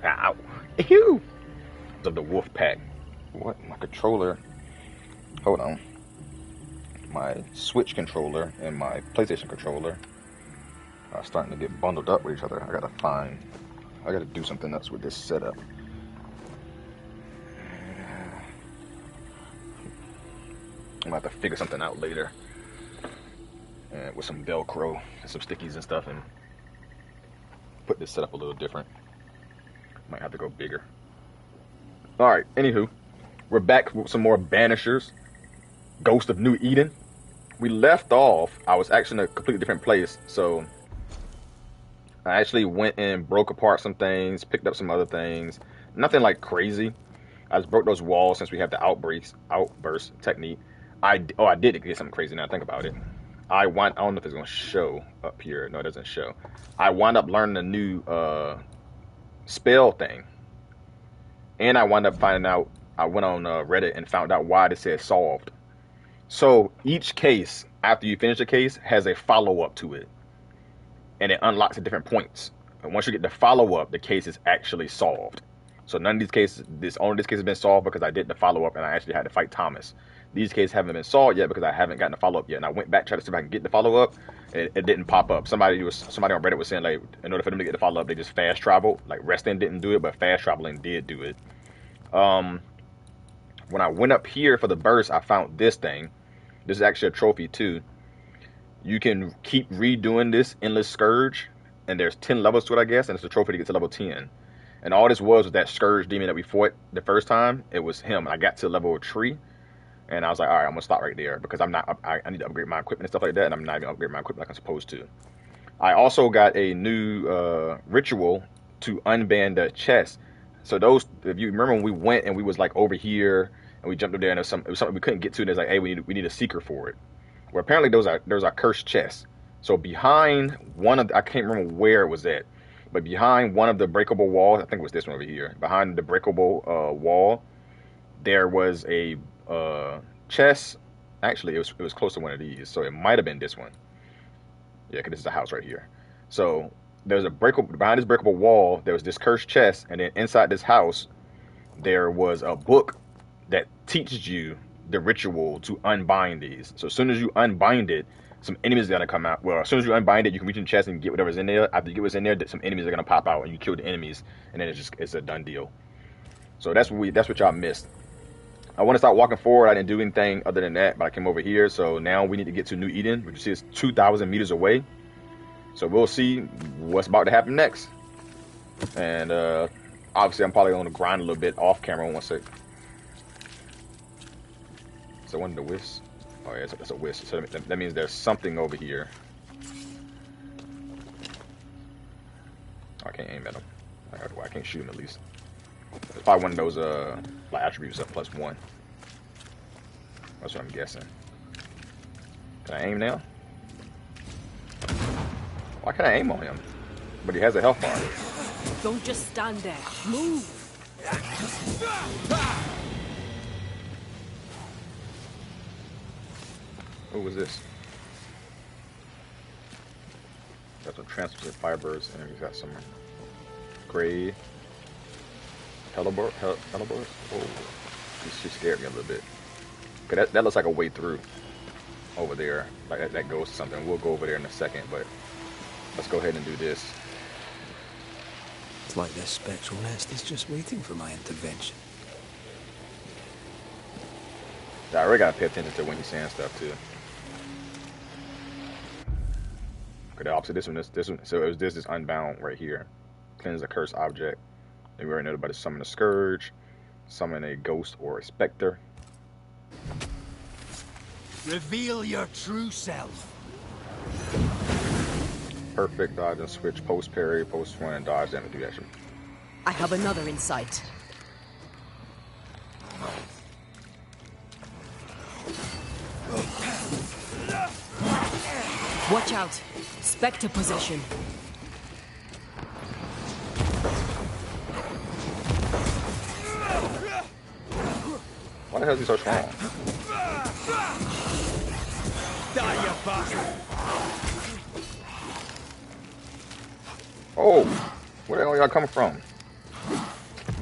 Ow. Ew. Of the wolf pack. What? My controller. Hold on. My Switch controller and my PlayStation controller are starting to get bundled up with each other. I gotta do something else with this setup. I'm gonna have to figure something out later. And with some Velcro and some stickies and stuff, and put this setup a little different. Might have to go bigger. Alright, anywho, we're back with some more Banishers. Ghost of New Eden. We left off, I was actually in a completely different place, so I actually went and broke apart some things, picked up some other things. Nothing like crazy. I just broke those walls since we have the outburst technique. I did get something crazy now I think about it. I don't know if it's going to show up here. No, it doesn't show. I wound up learning a new spell thing. And I wound up finding out, I went on Reddit and found out why it said solved. So each case, after you finish a case, has a follow-up to it. And it unlocks at different points. And once you get the follow-up, the case is actually solved. So none of these cases, only this case has been solved because I did the follow-up and I actually had to fight Thomas. These cases haven't been solved yet because I haven't gotten the follow-up yet. And I went back, tried to see if I can get the follow-up. It didn't pop up. Somebody on Reddit was saying, like, in order for them to get the follow-up, they just fast traveled. Like, resting didn't do it, but fast traveling did do it. When I went up here for the burst, I found this thing. This is actually a trophy too. You can keep redoing this Endless Scourge, and there's 10 levels to it, I guess, and it's a trophy to get to level 10. And all this was that Scourge demon that we fought the first time. It was him. I got to level 3, and I was like, all right, I'm gonna stop right there because I need to upgrade my equipment and stuff like that, and I'm not even upgrading my equipment like I'm supposed to. I also got a new ritual to unban the chest. So those, if you remember when we went and we was like over here and we jumped up there and it was something we couldn't get to, and it's like, hey, we need a seeker for it. Well, apparently there's a cursed chest. So behind one of I can't remember where it was at, but behind one of the breakable walls, I think it was this one over here. Behind the breakable wall, there was a chest. Actually, it was close to one of these, so it might have been this one. Yeah, because this is a house right here. So there's behind this breakable wall, there was this cursed chest, and then inside this house, there was a book that teaches you the ritual to unbind these. So as soon as you unbind it, some enemies are gonna come out. Well, as soon as you unbind it, you can reach in the chest and get whatever's in there. After you get what's in there, some enemies are gonna pop out, and you kill the enemies, and then it's a done deal. So that's what y'all missed. I want to start walking forward. I didn't do anything other than that, but I came over here. So now we need to get to New Eden, which you see is 2,000 meters away. So we'll see what's about to happen next. And obviously, I'm probably going to grind a little bit off camera. One sec. So one of the wisps. Oh yeah, that's a wisp. So that means there's something over here. I can't aim at him. I can't shoot him at least. It's probably one of those like attributes up +1. That's what I'm guessing. Can I aim now? Why can't I aim on him? But he has a health bar. Don't just stand there. Move. What was this? Got some translucent fibers, and he's got some gray hellebore. Oh, she scared me a little bit. Cause that looks like a way through over there. Like that goes to something. We'll go over there in a second, but let's go ahead and do this. It's like this spectral nest is just waiting for my intervention. I really gotta pay attention to when he's saying stuff too. Okay, the opposite. This one. So it was this is unbound right here. Cleanse a cursed object. And we already know about to summon a scourge, summon a ghost or a specter. Reveal your true self. Perfect dodge and switch, post parry, post one, and dodge damage do action. I have another insight. Watch out. Spectre possession. Why the hell is he so strong? Die, you bastard! Oh! Where the hell y'all coming from?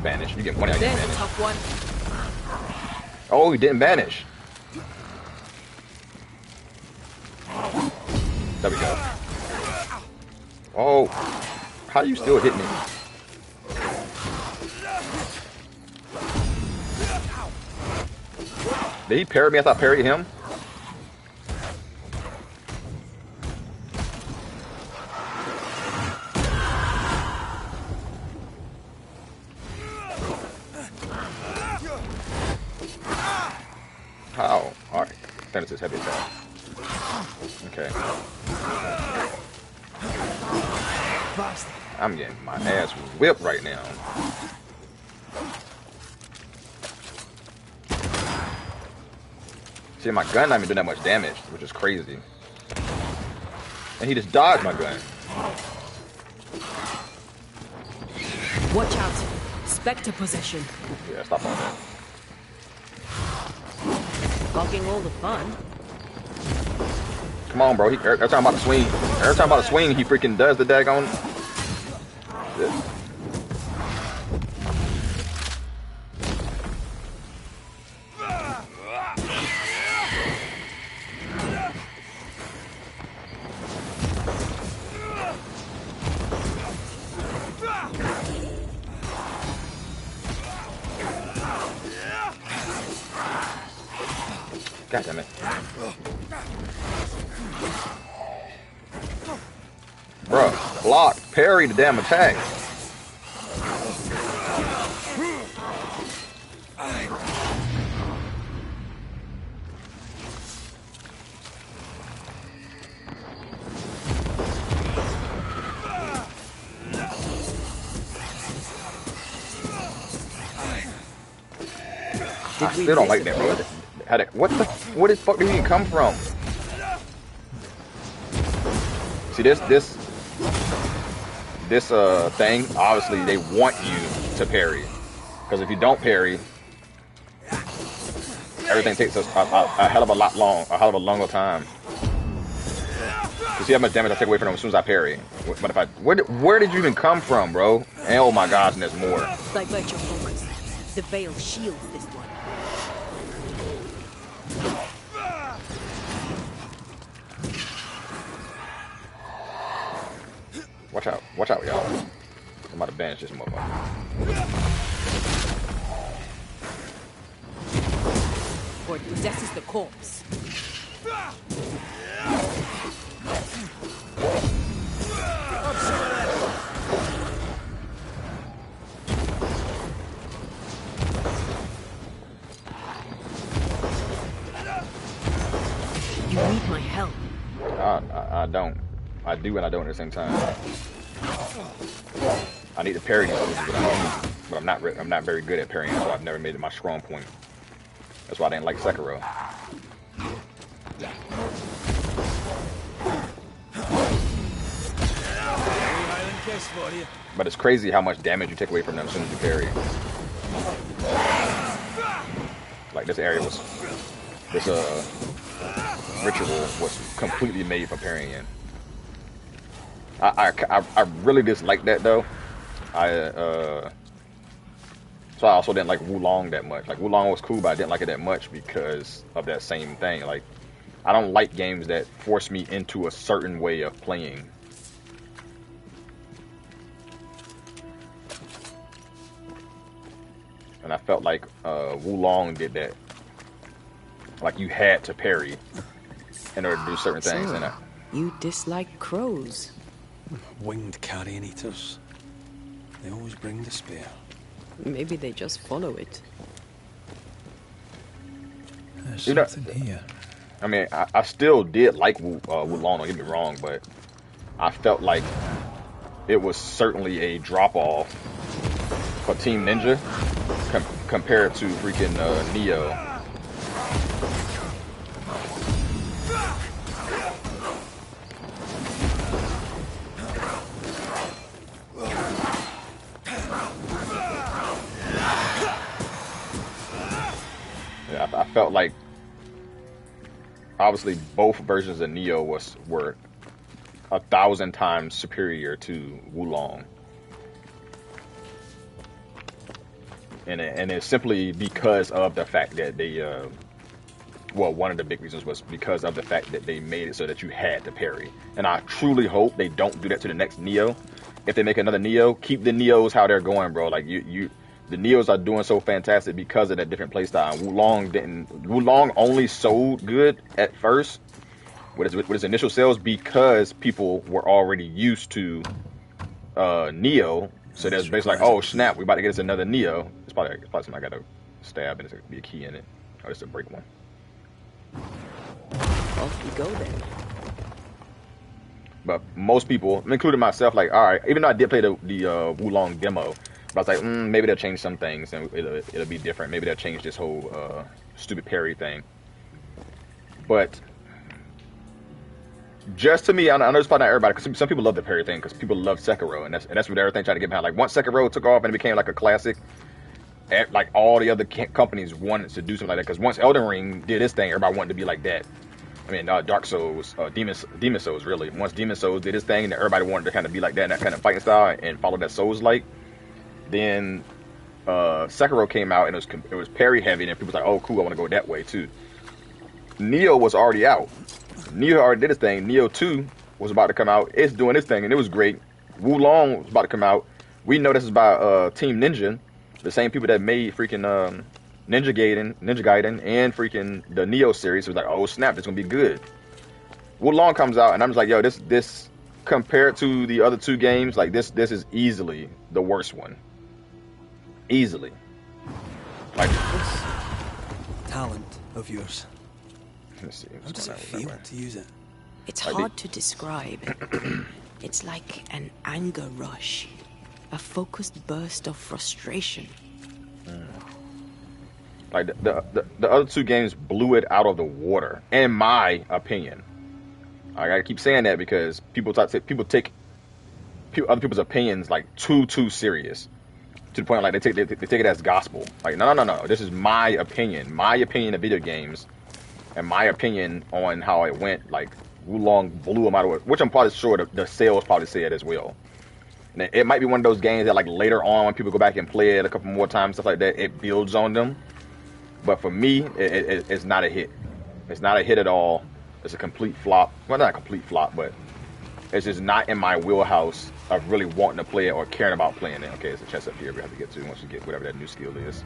Banish. You get money. I get There's a banished. tough one. Oh, he didn't banish. There we go. Oh, how you still hit me? Did he parry me? I thought I parried him. How? Alright. Then it's his heavy attack. Okay. I'm getting my ass whipped right now. See, my gun not even doing that much damage, which is crazy. And he just dodged my gun. Watch out. Spectre possession. Yeah, stop all that. Gawking all the fun. Come on, bro. Every time I'm about to swing, he freaking does the daggone. Yeah. God damn it. Bruh, block, parry the damn attack. I still don't like that, bro. Where the fuck did he come from? See this thing, obviously they want you to parry. Because if you don't parry, everything takes a hell of a longer time. You see how much damage I take away from them as soon as I parry. But if where did you even come from, bro? And oh my gosh, and there's more. Divert your focus. The veil shields this one. Watch out, y'all. I'm about to banish this motherfucker. For it possesses the corpse. You need my help. I don't. I do and I don't at the same time. I need to parry these moves, but I'm not very good at parrying, so I've never made it my strong point. That's why I didn't like Sekiro. But it's crazy how much damage you take away from them as soon as you parry. Like this ritual was completely made for parrying in. I really dislike that though. So I also didn't like Wulong that much. Like Wulong was cool, but I didn't like it that much because of that same thing. Like I don't like games that force me into a certain way of playing. And I felt like Wulong did that. Like you had to parry in order to do certain things. So, and you dislike crows? Winged carrion eaters. They always bring despair. Maybe they just follow it. There's You know- something here. I mean, I still did like Wulong, don't get me wrong, but I felt like it was certainly a drop-off for Team Ninja compared to freaking Neo. Yeah, I felt like obviously both versions of Neo were 1,000 times superior to Wulong. and it's simply because of the fact that they well, one of the big reasons was because of the fact that they made it so that you had to parry. And I truly hope they don't do that to the next Neo. If they make another Neo, keep the Neos how they're going, bro. Like the Neos are doing so fantastic because of that different playstyle. Wulong only sold good at first with his initial sales because people were already used to Neo. So that's basically like, oh snap, we about to get us another Neo. It's probably something I gotta stab and there's gonna be a key in it. Or just a break one. Off we go then. But most people, including myself, like, all right, even though I did play the Wulong demo, but I was like, maybe they'll change some things and it'll be different. Maybe they'll change this whole stupid parry thing. But just to me, I know it's probably not everybody, because some people love the parry thing because people love Sekiro, and that's what everything tried to get behind. Like once Sekiro took off and it became like a classic, like all the other companies wanted to do something like that. Because once Elden Ring did its thing, everybody wanted to be like that. I mean, Dark Souls, Demon Souls, really. Once Demon Souls did its thing, and everybody wanted to kind of be like that, and that kind of fighting style, and follow that Souls-like. Then Sekiro came out, and it was parry heavy, and people was like, oh, cool, I want to go that way too. Neo was already out. Neo already did its thing. Neo 2 was about to come out. It's doing its thing, and it was great. Wulong was about to come out. We know this is by Team Ninja, the same people that made freaking Ninja Gaiden, and freaking the Neo series. So it was like, oh snap, it's gonna be good. Wulong comes out, and I'm just like, yo, this compared to the other two games, like this is easily the worst one. Easily. Like This talent of yours. Let's see. How does it feel to use it? It's hard to describe. It's like an anger rush. A focused burst of frustration. Like the other two games blew it out of the water, in my opinion. I gotta keep saying that because people take other people's opinions like too serious, to the point like they take it as gospel. Like no, this is my opinion of video games, and my opinion on how it went. Like Wulong blew them out of it, which I'm probably sure the sales probably said as well. And it might be one of those games that like later on when people go back and play it a couple more times, stuff like that, it builds on them. But for me, it's not a hit. It's not a hit at all. It's a complete flop. Well, not a complete flop, but it's just not in my wheelhouse of really wanting to play it or caring about playing it. Okay, there's a chest up here we have to get to once you get whatever that new skill is.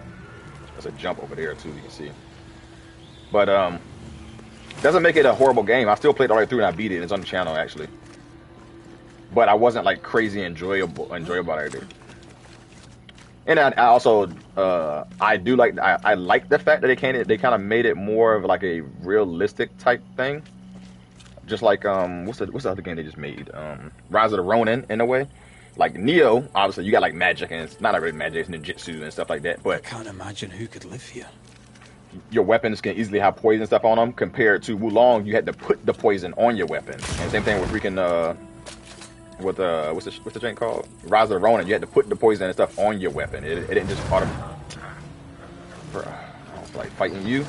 There's a jump over there too, you can see. But doesn't make it a horrible game. I still played all the way through and I beat it. It's on the channel actually. But I wasn't like crazy enjoyable out of it. And I also I like the fact that they kind of made it more of like a realistic type thing, just like what's the other game they just made, Rise of the Ronin, in a way. Like Neo, obviously you got like magic, and it's not really magic, it's ninjutsu and stuff like that. But I can't imagine who could live here. Your weapons can easily have poison stuff on them. Compared to Wulong, you had to put the poison on your weapon. And same thing with freaking with what's the drink called? Rise of the Ronin. You had to put the poison and stuff on your weapon. It didn't just automatically. Bruh, I don't feel like fighting you.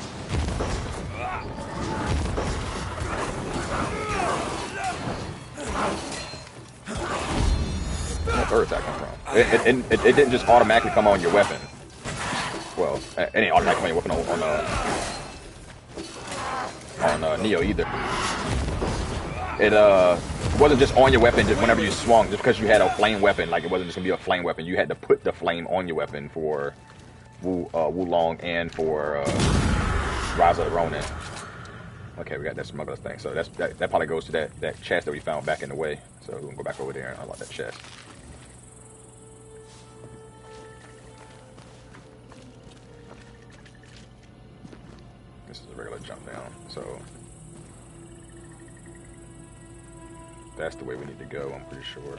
Where's that come from? It didn't just automatically come on your weapon. Well, it ain't automatically come on your weapon on Neo either. It wasn't just on your weapon just whenever you swung, just because you had a flame weapon. Like it wasn't just gonna be a flame weapon. You had to put the flame on your weapon for Wulong and for Rise of the Ronin. Okay, we got that smuggler's thing. So that probably goes to that chest that we found back in the way. So we're gonna go back over there and unlock that chest. This is a regular jump down. So that's the way we need to go, I'm pretty sure.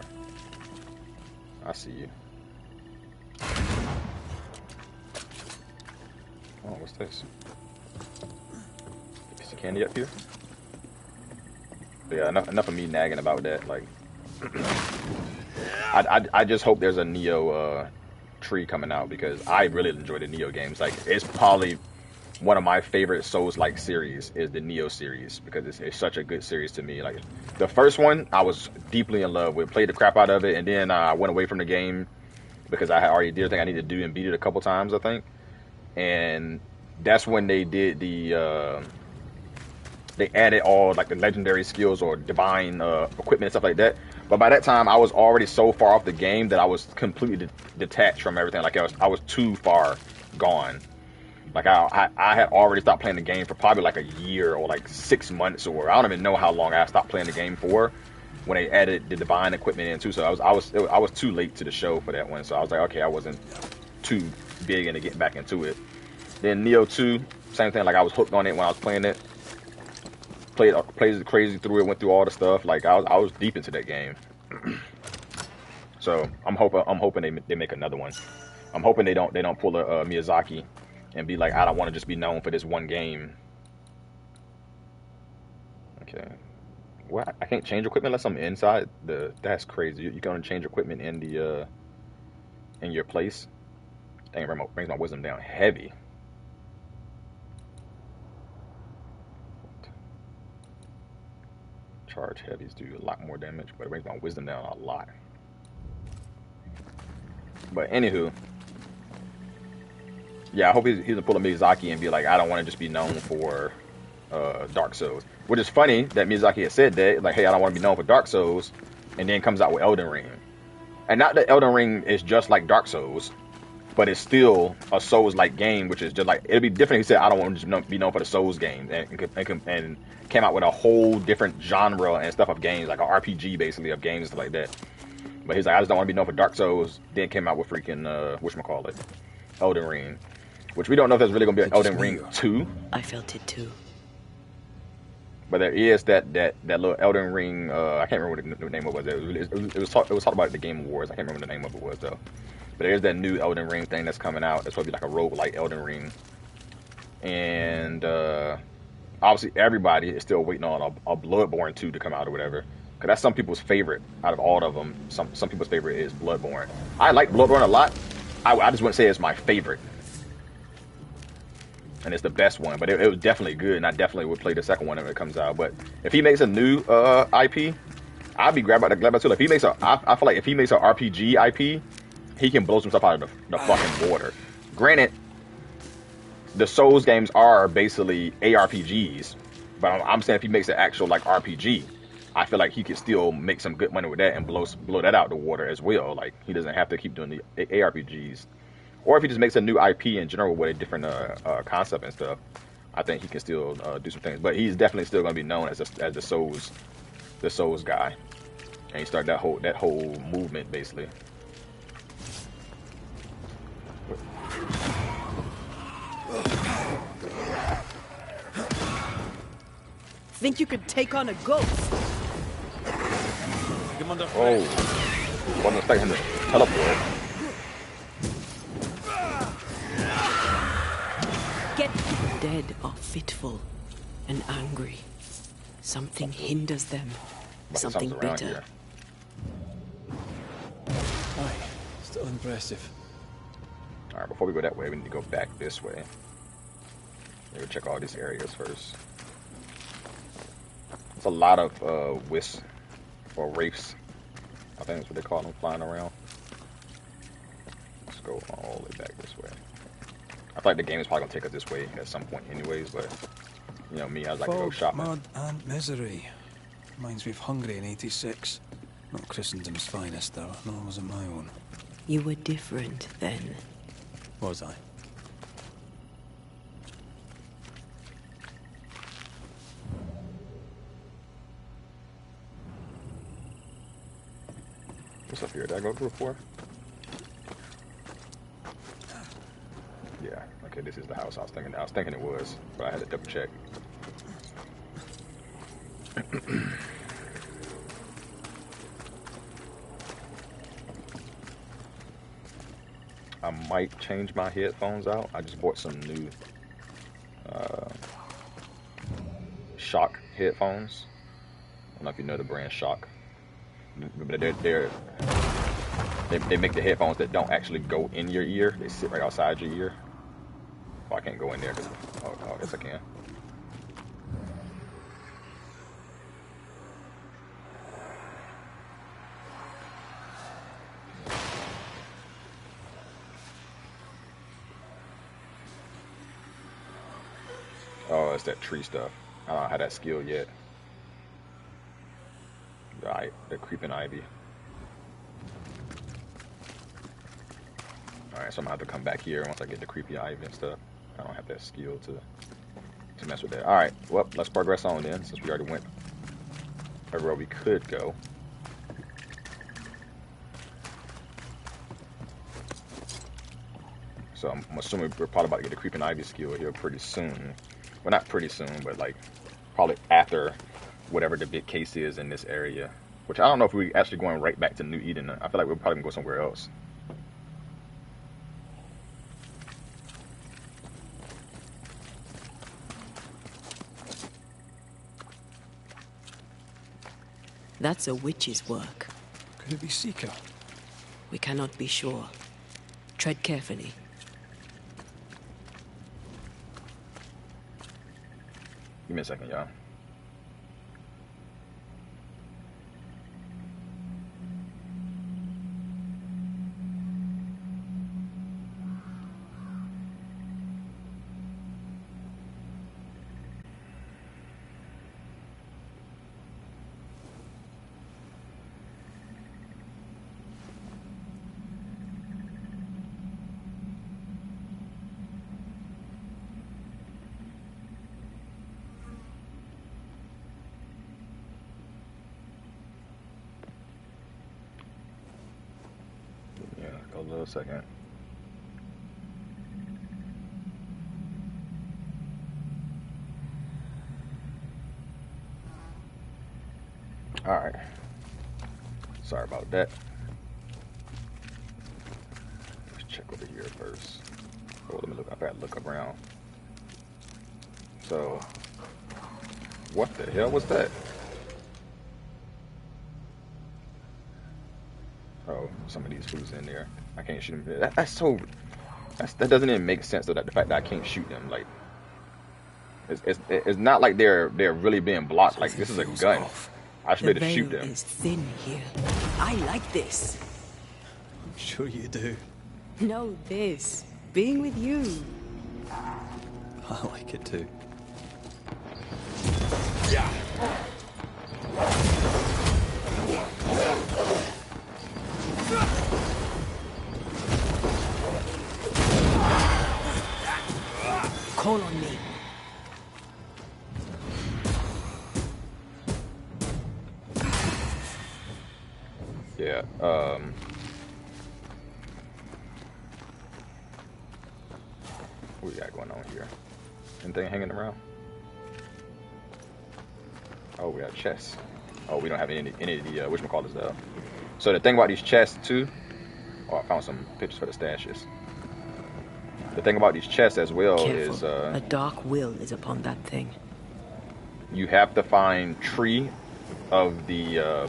I see you. Oh, what's this? Piece of candy up here? But yeah, enough of me nagging about that. Like, I just hope there's a Neo tree coming out, because I really enjoy the Neo games. Like, it's probably one of my favorite Souls-like series is the Neo series, because it's such a good series to me. Like the first one, I was deeply in love with, played the crap out of it, and then I went away from the game because I had already did everything I needed to do and beat it a couple times, I think. And that's when they did they added all like the legendary skills or divine equipment and stuff like that. But by that time, I was already so far off the game that I was completely detached from everything. Like I was too far gone. Like I had already stopped playing the game for probably like a year or like 6 months, or I don't even know how long I stopped playing the game for when they added the divine equipment in too. So I was too late to the show for that one. So I was like, okay, I wasn't too big into getting back into it. Then Neo 2, same thing. Like I was hooked on it when I was playing it. Played crazy through it. Went through all the stuff. Like I was deep into that game. So I'm hoping they make another one. I'm hoping they don't pull a Miyazaki and be like, I don't want to just be known for this one game. Okay. What? I can't change equipment unless I'm inside the. That's crazy. You can only change equipment in the in your place. Dang, it brings my wisdom down heavy. Charge heavies do a lot more damage, but it brings my wisdom down a lot. But anywho, yeah, I hope he's gonna pull a Miyazaki and be like, I don't want to just be known for Dark Souls. Which is funny that Miyazaki had said that, like, hey, I don't want to be known for Dark Souls, and then comes out with Elden Ring. And not that Elden Ring is just like Dark Souls, but it's still a Souls-like game, which is just like, it'd be different if he said, I don't want to just be known for the Souls game, and came out with a whole different genre and stuff of games, like an RPG basically of games and stuff like that. But he's like, I just don't want to be known for Dark Souls. Then came out with freaking whatchamacallit, Elden Ring, which we don't know if there's really gonna be an Elden Ring 2. I felt it too. But there is that little Elden Ring. I can't remember what the name of it was. It was talked about at the Game Awards. I can't remember the name of it was though. But there's that new Elden Ring thing that's coming out. That's supposed to be like a roguelike Elden Ring. And obviously everybody is still waiting on a Bloodborne 2 to come out or whatever. Because that's some people's favorite out of all of them. Some people's favorite is Bloodborne. I like Bloodborne a lot. I just wouldn't say it's my favorite. And it's the best one. But it was definitely good. And I definitely would play the second one when it comes out. But if he makes a new IP, I'd be glad about it too. If he makes I feel like if he makes an RPG IP, he can blow some stuff out of the fucking water. Granted, the Souls games are basically ARPGs. But I'm saying if he makes an actual like RPG, I feel like he could still make some good money with that and blow that out the water as well. Like he doesn't have to keep doing the ARPGs, or if he just makes a new IP in general with a different concept and stuff, I think he can still do some things. But he's definitely still going to be known as the Souls guy, and he started that whole movement basically. Think you could take on a ghost? Oh, wasn't expecting him to teleport. Get dead are fitful and angry. Something hinders them. Something bitter. Here. Aye, still impressive. Alright, before we go that way, we need to go back this way. Maybe check all these areas first. There's a lot of wisps or wraiths. I think that's what they call them, flying around. Let's go all the way back this way. I feel like the game is probably gonna take us this way at some point anyways, but you know me, I was like to go shopping. Mud and misery. Reminds me of Hungary in '86. Not Christendom's finest though, nor was it my own. You were different then. Was I? What's up here? Did I go through before? Yeah. Okay, this is the house I was thinking it was, but I had to double check. I might change my headphones out. I just bought some new Shock headphones. I don't know if you know the brand Shock, but they make the headphones that don't actually go in your ear. They sit right outside your ear. Oh, I can't go in there because oh, yes I can. Oh, it's that tree stuff. I don't have that skill yet. Alright, the creeping ivy. Alright, so I'm gonna have to come back here once I get the creepy ivy and stuff. I don't have that skill to mess with that. Alright, well, let's progress on then, since we already went everywhere we could go. So I'm assuming we're probably about to get the creeping ivy skill here pretty soon. Well, not pretty soon, but like probably after whatever the big case is in this area. Which I don't know if we're actually going right back to New Eden. I feel like we're probably gonna go somewhere else. That's a witch's work. Could it be Seeker? We cannot be sure. Tread carefully. Give me a second, y'all. A little second. Alright. Sorry about that. Let's check over here first. Oh, let me look. I've got to look around. So, what the hell was that? Oh, some of these foods in there. I can't shoot them. That doesn't even make sense though. That the fact that I can't shoot them, like, it's not like they're really being blocked. Like this is a gun. I should be able to shoot them. The veil is thin here. I like this. I'm sure you do. No, this. Being with you. I like it too. Yeah. Call on me. Yeah. What we got going on here? Anything hanging around? Oh, we got chests. Oh, we don't have any of the whatchamacallits though. So the thing about these chests too. Oh, I found some pictures for the stashes. The thing about these chests as well Careful. is a dark will is upon that thing. you have to find tree of the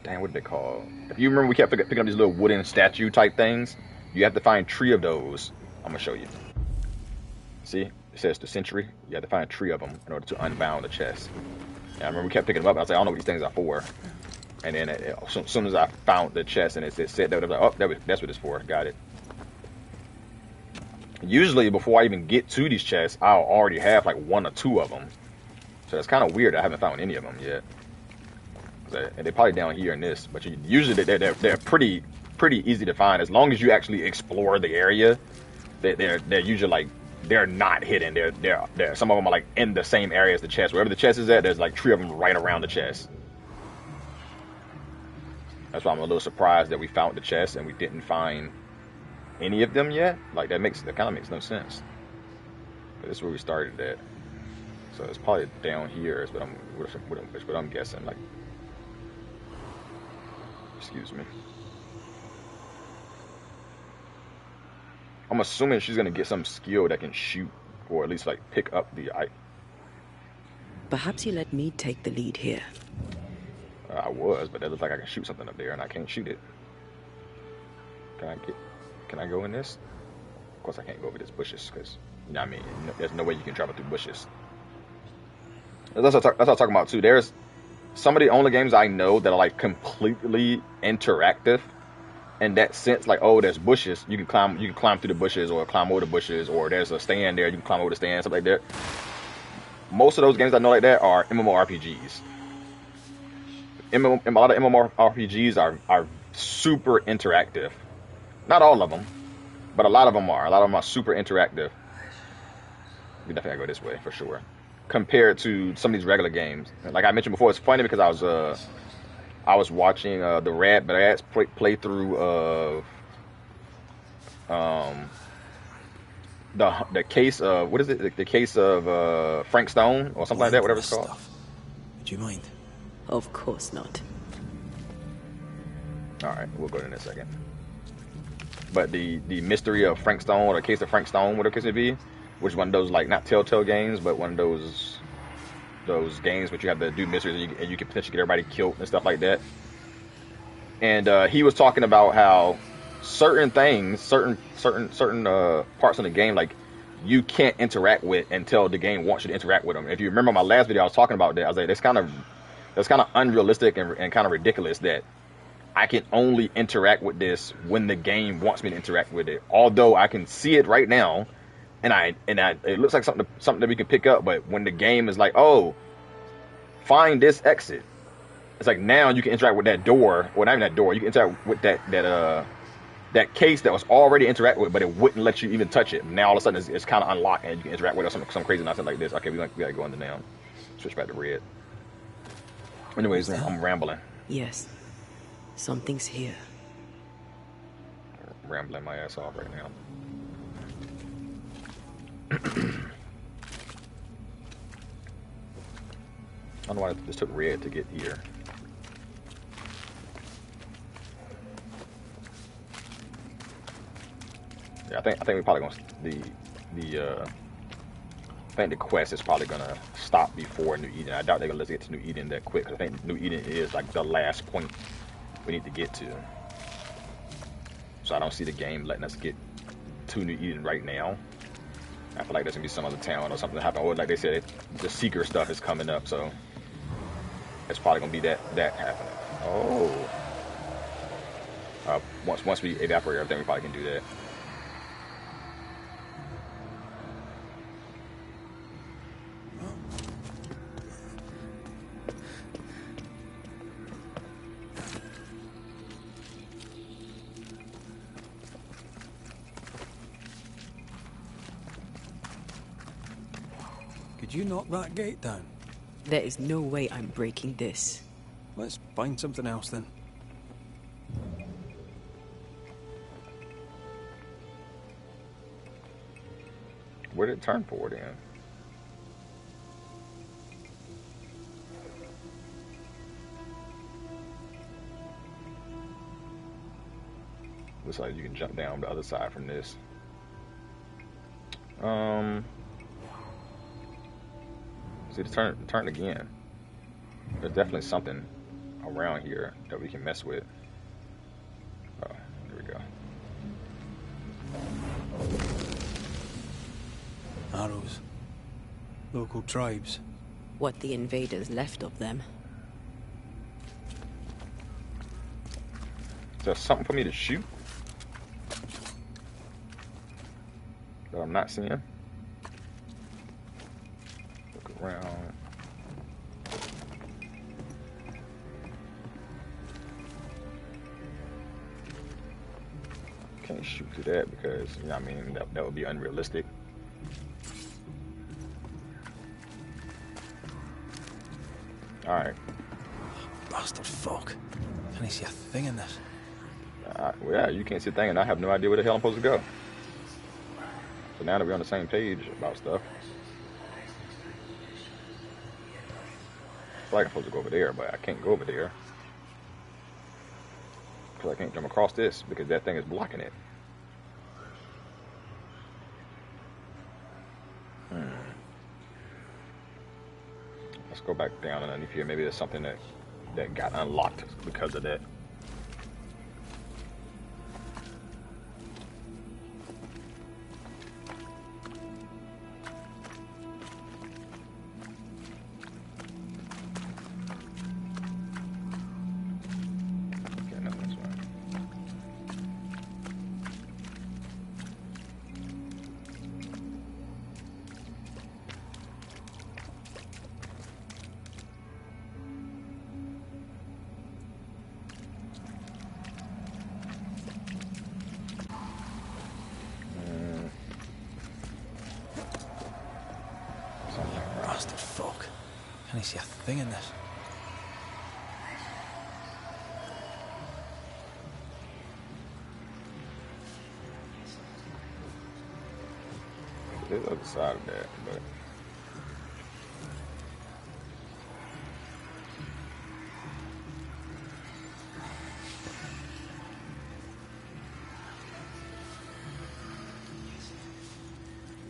dang, what did they call? If you remember, we kept picking up these little wooden statue type things. You have to find 3 of those. I'm gonna show you. See, it says the century. You have to find 3 of them in order to unbound the chest. And I remember we kept picking them up. I was like, I don't know what these things are for. And then as soon as I found the chest and it said that, I was like, oh, that's what it's for. Got it. Usually, before I even get to these chests, I'll already have like 1 or 2 of them. So it's kind of weird. I haven't found any of them yet. And they're probably down here in this, but usually they're pretty easy to find as long as you actually explore the area. They're usually like they're not hidden. They're some of them are like in the same area as the chest. Wherever the chest is at, there's like 3 of them right around the chest. That's why I'm a little surprised that we found the chest and we didn't find any of them yet. Like that kind of makes no sense. But this is where we started at. So it's probably down here is what I'm guessing. Like, excuse me. I'm assuming she's gonna get some skill that can shoot, or at least like pick up the. Perhaps you let me take the lead here. I was, but that looks like I can shoot something up there, and I can't shoot it. Can I go in this? Of course, I can't go over these bushes because you know what I mean. There's no way you can travel through bushes. That's what I'm talking about too. There's some of the only games I know that are like completely interactive in that sense, like, oh, there's bushes, you can climb through the bushes or climb over the bushes, or there's a stand there, you can climb over the stand, stuff like that. Most of those games I know like that are MMORPGs. A lot of MMORPGs are super interactive. Not all of them, but a lot of them are. A lot of them are super interactive. We definitely gotta go this way for sure. Compared to some of these regular games, like I mentioned before, it's funny because I was watching the Rad's playthrough of the case of what is it? The case of Frank Stone or something like that, whatever it's called. Stuff. Would you mind? Of course not. All right, we'll go in a second. But the mystery of Frank Stone, or the case of Frank Stone, whatever the case may be, which is one of those, like, not Telltale games, but one of those games which you have to do mysteries and you can potentially get everybody killed and stuff like that. And he was talking about how certain things, certain parts of the game, like, you can't interact with until the game wants you to interact with them. If you remember my last video, I was talking about that. I was like, that's kind of unrealistic and kind of ridiculous that I can only interact with this when the game wants me to interact with it. Although I can see it right now, and it looks like something that we can pick up. But when the game is like, oh, find this exit, it's like now you can interact with that door, or not even that door. You can interact with that case that was already interacted with, but it wouldn't let you even touch it. Now all of a sudden it's kind of unlocked, and you can interact with it, some crazy nonsense like this. Okay, we gotta go into now. Switch back to red. Anyways, I'm rambling. Yes. Something's here. Rambling my ass off right now. I don't know why this took red to get here. Yeah, I think we probably gonna I think the quest is probably gonna stop before New Eden. I doubt they're gonna let us get to New Eden that quick. 'Cause I think New Eden is like the last point we need to get to. So I don't see the game letting us get to New Eden right now. I feel like there's gonna be some other town or something that happen. Or like they said, the Seeker stuff is coming up, so it's probably gonna be that happening. Oh, once we evaporate everything, we probably can do that. Could you knock that gate down? There is no way I'm breaking this. Let's find something else then. Where did it turn for then? Looks like you can jump down the other side from this. See, turn again. There's definitely something around here that we can mess with. Oh, here we go. Arrows. Local tribes. What the invaders left of them. Is there something for me to shoot that I'm not seeing? Look around. Can't shoot to that because, you know what I mean, that would be unrealistic. Alright. Bastard fog. Can I see a thing in this? Well, yeah, you can't see a thing, and I have no idea where the hell I'm supposed to go. So now that we're on the same page about stuff, I feel like I'm supposed to go over there, but I can't go over there. Because I can't jump across this because that thing is blocking it. Let's go back down underneath here. Maybe there's something that got unlocked because of that. Okay, nothing this way. Can I see a thing in this? There's the other side of that, but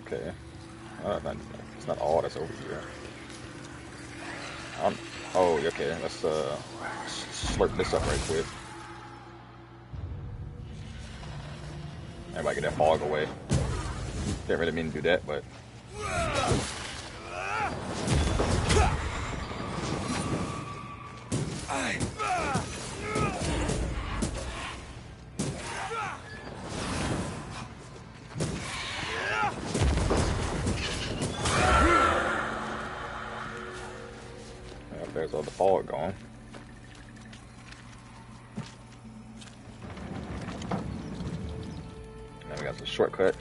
okay. It's not all that's over here. Oh, okay. Let's slurp this up right quick. Everybody get that fog away. Didn't really mean to do that, but there's all the fog gone. Now we got the shortcut.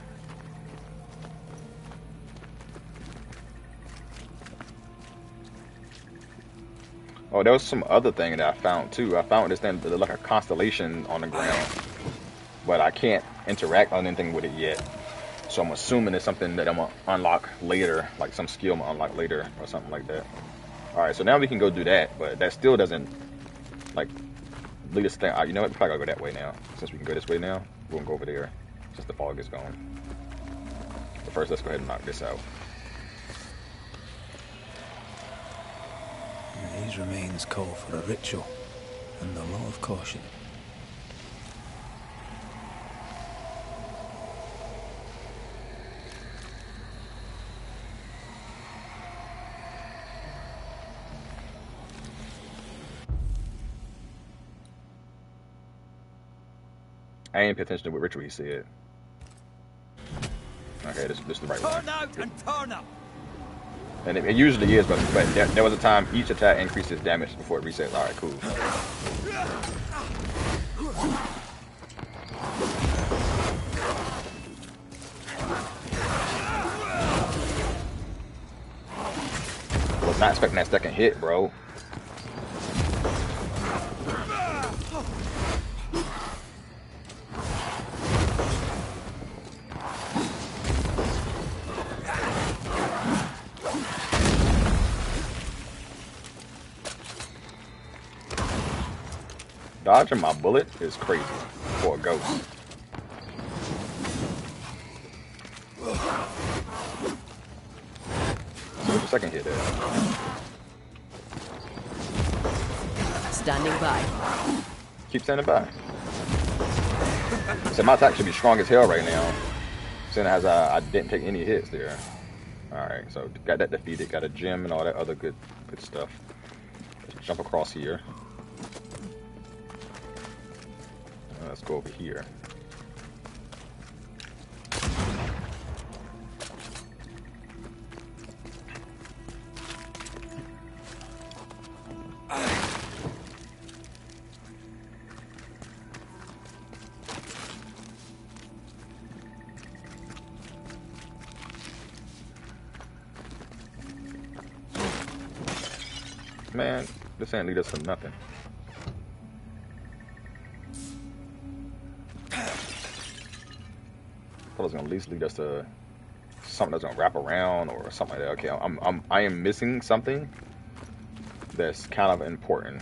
Oh, there was some other thing that I found too. I found this thing like a constellation on the ground, but I can't interact on anything with it yet. So I'm assuming it's something that I'm gonna unlock later, like some skill I'm gonna unlock later or something like that. All right, so now we can go do that, but that still doesn't like lead us there. You know what? We're probably gonna go that way now. Since we can go this way now, we're gonna go over there since the fog is gone. But first, let's go ahead and knock this out. These remains call for a ritual and a lot of caution. I ain't pay attention to what ritual he said. Okay, this is the right one. Turn out and turn up! And it usually is, but there was a time each attack increases damage before it resets. Alright, cool. Was not expecting that second hit, bro. Dodging my bullet is crazy for a ghost. So what's the second hit there? Standing by. Keep standing by. So my attack should be strong as hell right now, seeing as I didn't take any hits there. Alright, so got that defeated, got a gem and all that other good stuff. Let's jump across here. Let's go over here. Man, this ain't lead us to nothing. I was gonna at least lead us to something that's gonna wrap around or something like that. Okay, I am missing something that's kind of important.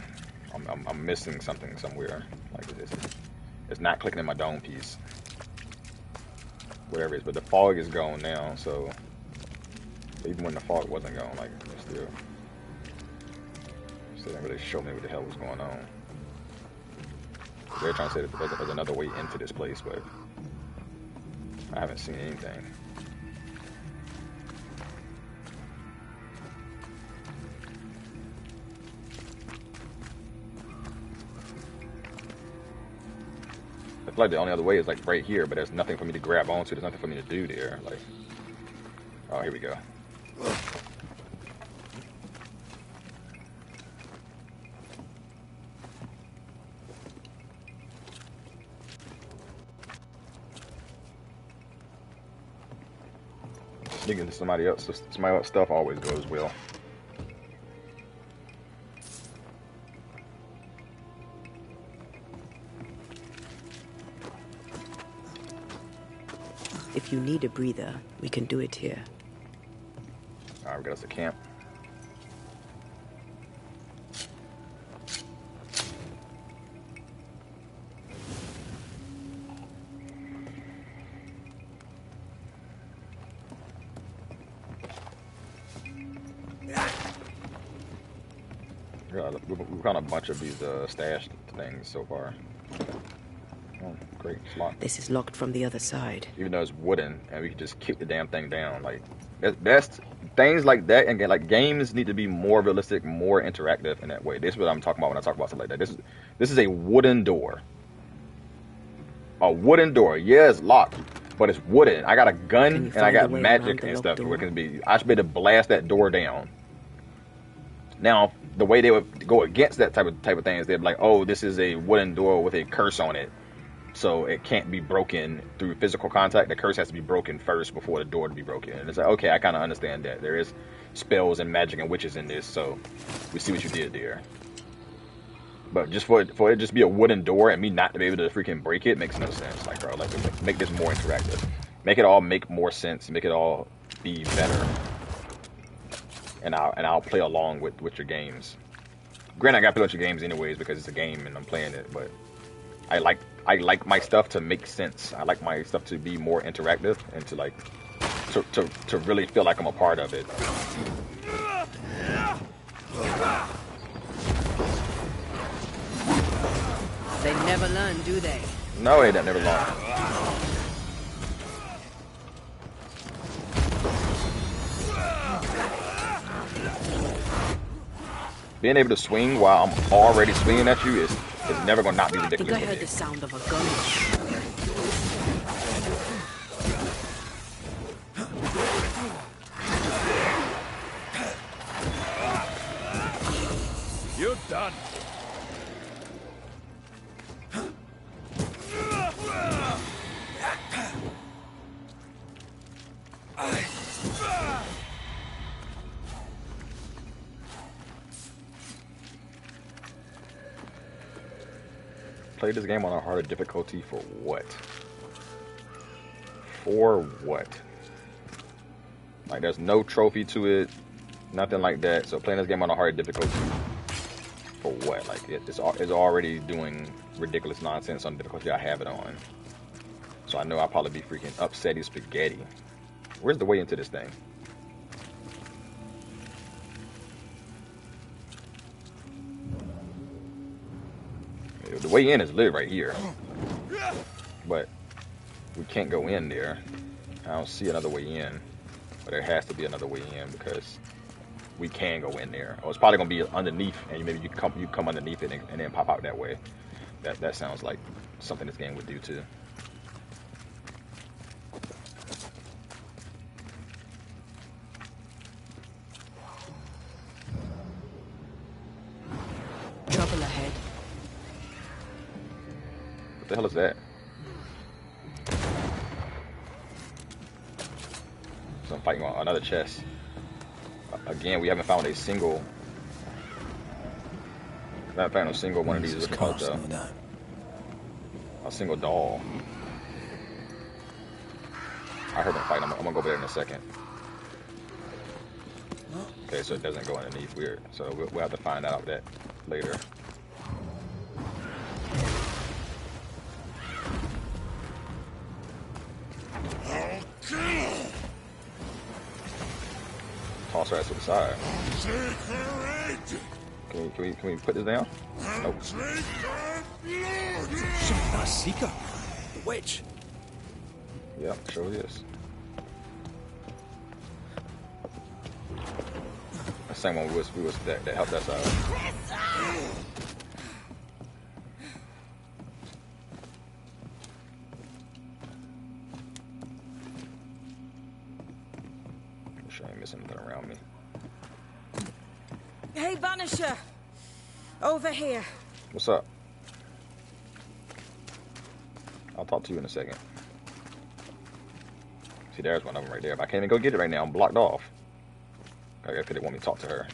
I'm missing something somewhere. Like it's not clicking in my dome piece. Whatever it is, but the fog is gone now. So even when the fog wasn't gone, like it still didn't really show me what the hell was going on. They're trying to say that there's another way into this place, but I haven't seen anything. I feel like the only other way is like right here, but there's nothing for me to grab onto. There's nothing for me to do there. Like, oh, here we go. Sneaking to somebody else's stuff always goes well. If you need a breather, we can do it here. Alright, we got us a camp. Yeah, we've got a bunch of these stashed things so far. Oh, great, it's locked. This is locked from the other side. Even though it's wooden, and we can just kick the damn thing down. Like that's things like that, and like games need to be more realistic, more interactive in that way. This is what I'm talking about when I talk about stuff like that. This is a wooden door. A wooden door. Yeah, it's locked, but it's wooden. I got a gun and I got magic and stuff. Where it can be. I should be able to blast that door down. Now, the way they would go against that type of thing is they'd be like, oh, this is a wooden door with a curse on it. So it can't be broken through physical contact. The curse has to be broken first before the door to be broken. And it's like, okay, I kind of understand that. There is spells and magic and witches in this, so we see what you did there. But just for it just be a wooden door and me not to be able to freaking break it makes no sense. Like, bro, like make this more interactive. Make it all make more sense. Make it all be better. And I'll play along with your games. Granted, I gotta play with your games anyways because it's a game and I'm playing it. But I like my stuff to make sense. I like my stuff to be more interactive and to like to really feel like I'm a part of it. They never learn, do they? No, they never learn. Being able to swing while I'm already swinging at you is never gonna not be ridiculous. I think I heard the sound of a gun. You're done. Play this game on a harder difficulty for what? For what? Like, there's no trophy to it, nothing like that. So playing this game on a harder difficulty for what? Like, it's already doing ridiculous nonsense on the difficulty I have it on. So I know I'll probably be freaking upsetty spaghetti. Where's the way into this thing? The way in is literally right here, but we can't go in there. I don't see another way in, but there has to be another way in because we can go in there. Or it's probably gonna be underneath, and maybe you come underneath it and then pop out that way. That sounds like something this game would do too. Trouble ahead. What the hell is that? So I'm fighting on another chest. Again, we haven't found a single. I haven't found a single one of these. A single doll. I heard them fight. I'm gonna go over there in a second. Okay, so it doesn't go underneath. Weird. So we'll have to find out that later. Toss her ass to the side. Can we put this down? Nope. That Seeker, the witch. Yep, sure is. The same one that helped us out. I'm sure I ain't missing anything around me. Hey, Banisher! Over here. What's up? I'll talk to you in a second. See, there's one of them right there. But I can't even go get it right now. I'm blocked off. I guess they want me to talk to her.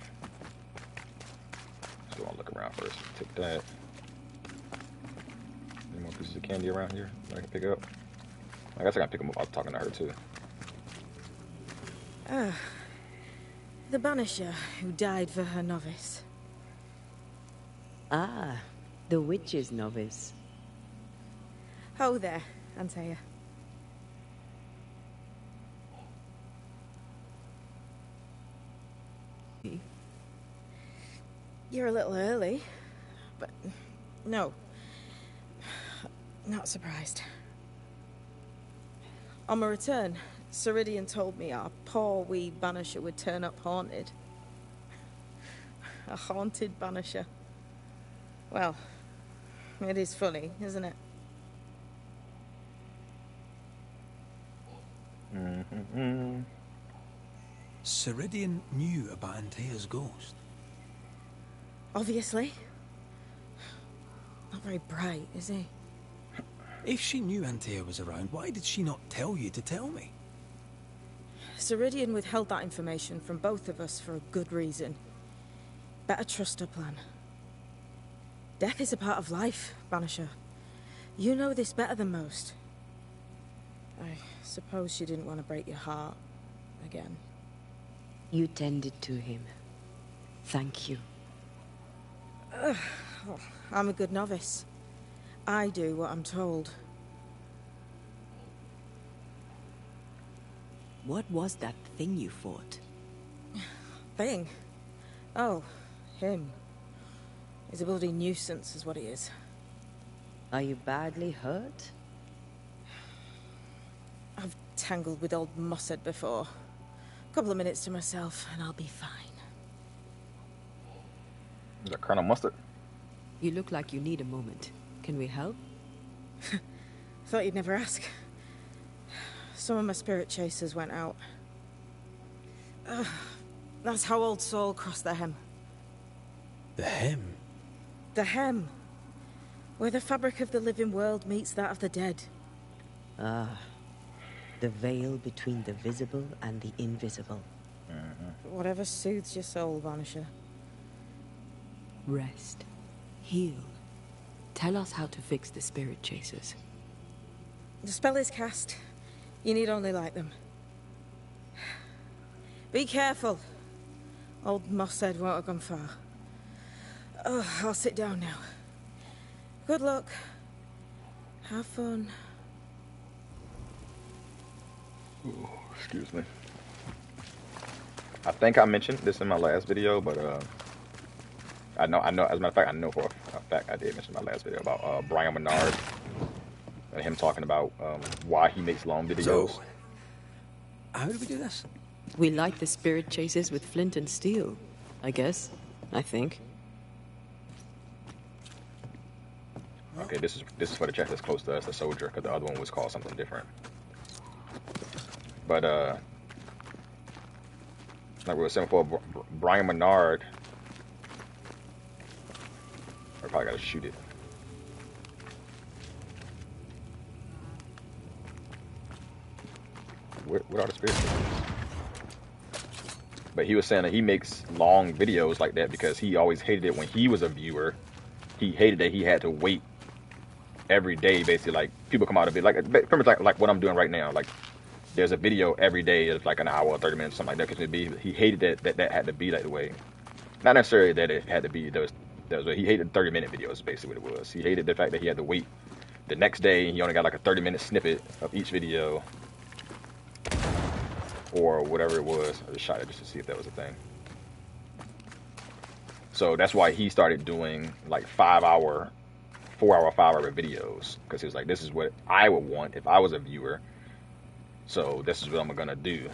Still want to look around first. Take that. Any more pieces of candy around here that I can pick up? I guess I can pick him up. I was talking to her too. The Banisher who died for her novice. Ah, the witch's novice. Ho there, Antea. You're a little early, but no, not surprised. On my return, Ceridian told me our poor wee Banisher would turn up haunted. A haunted Banisher. Well, it is funny, isn't it? Ceridian knew about Antea's ghost. Obviously. Not very bright, is he? If she knew Antea was around, why did she not tell you to tell me? Ceridian withheld that information from both of us for a good reason. Better trust her plan. Death is a part of life, Banisher. You know this better than most. I suppose she didn't want to break your heart again. You tended to him. Thank you. I'm a good novice. I do what I'm told. What was that thing you fought? Thing? Oh, him. He's a bloody nuisance is what he is. Are you badly hurt? I've tangled with old Mossad before. A couple of minutes to myself and I'll be fine. Is that Colonel Mustard? You look like you need a moment. Can we help? Thought you'd never ask. Some of my spirit chasers went out. That's how old Saul crossed the hem. The hem? The hem. Where the fabric of the living world meets that of the dead. Ah. The veil between the visible and the invisible. Whatever soothes your soul, Vanisher. Rest. Heal. Tell us how to fix the spirit chasers. The spell is cast. You need only light them. Be careful. Old Mossad won't have gone far. Oh, I'll sit down now. Good luck. Have fun. Ooh, excuse me. I think I mentioned this in my last video, but I know. As a matter of fact, I know for a fact I did mention in my last video about Brian Menard and him talking about why he makes long videos. So, how do we do this? We light the spirit chasers with flint and steel, I guess. I think. Okay, this is for the chest that's close to us, the soldier, because the other one was called something different. But like we were saying before, Brian Menard. I probably gotta shoot it. What are the spirits? But he was saying that he makes long videos like that because he always hated it when he was a viewer. He hated that he had to wait every day, basically. Like people come out of it, like pretty much like what I'm doing right now. Like there's a video every day, it's like an hour, 30 minutes, something like that. Because he hated that had to be that way. Not necessarily that it had to be those. He hated 30-minute videos, basically what it was. He hated the fact that he had to wait the next day. He only got like a 30-minute snippet of each video, or whatever it was. I just shot it just to see if that was a thing. So that's why he started doing like 4-hour, 5-hour videos, because he was like, this is what I would want if I was a viewer. So this is what I'm gonna do.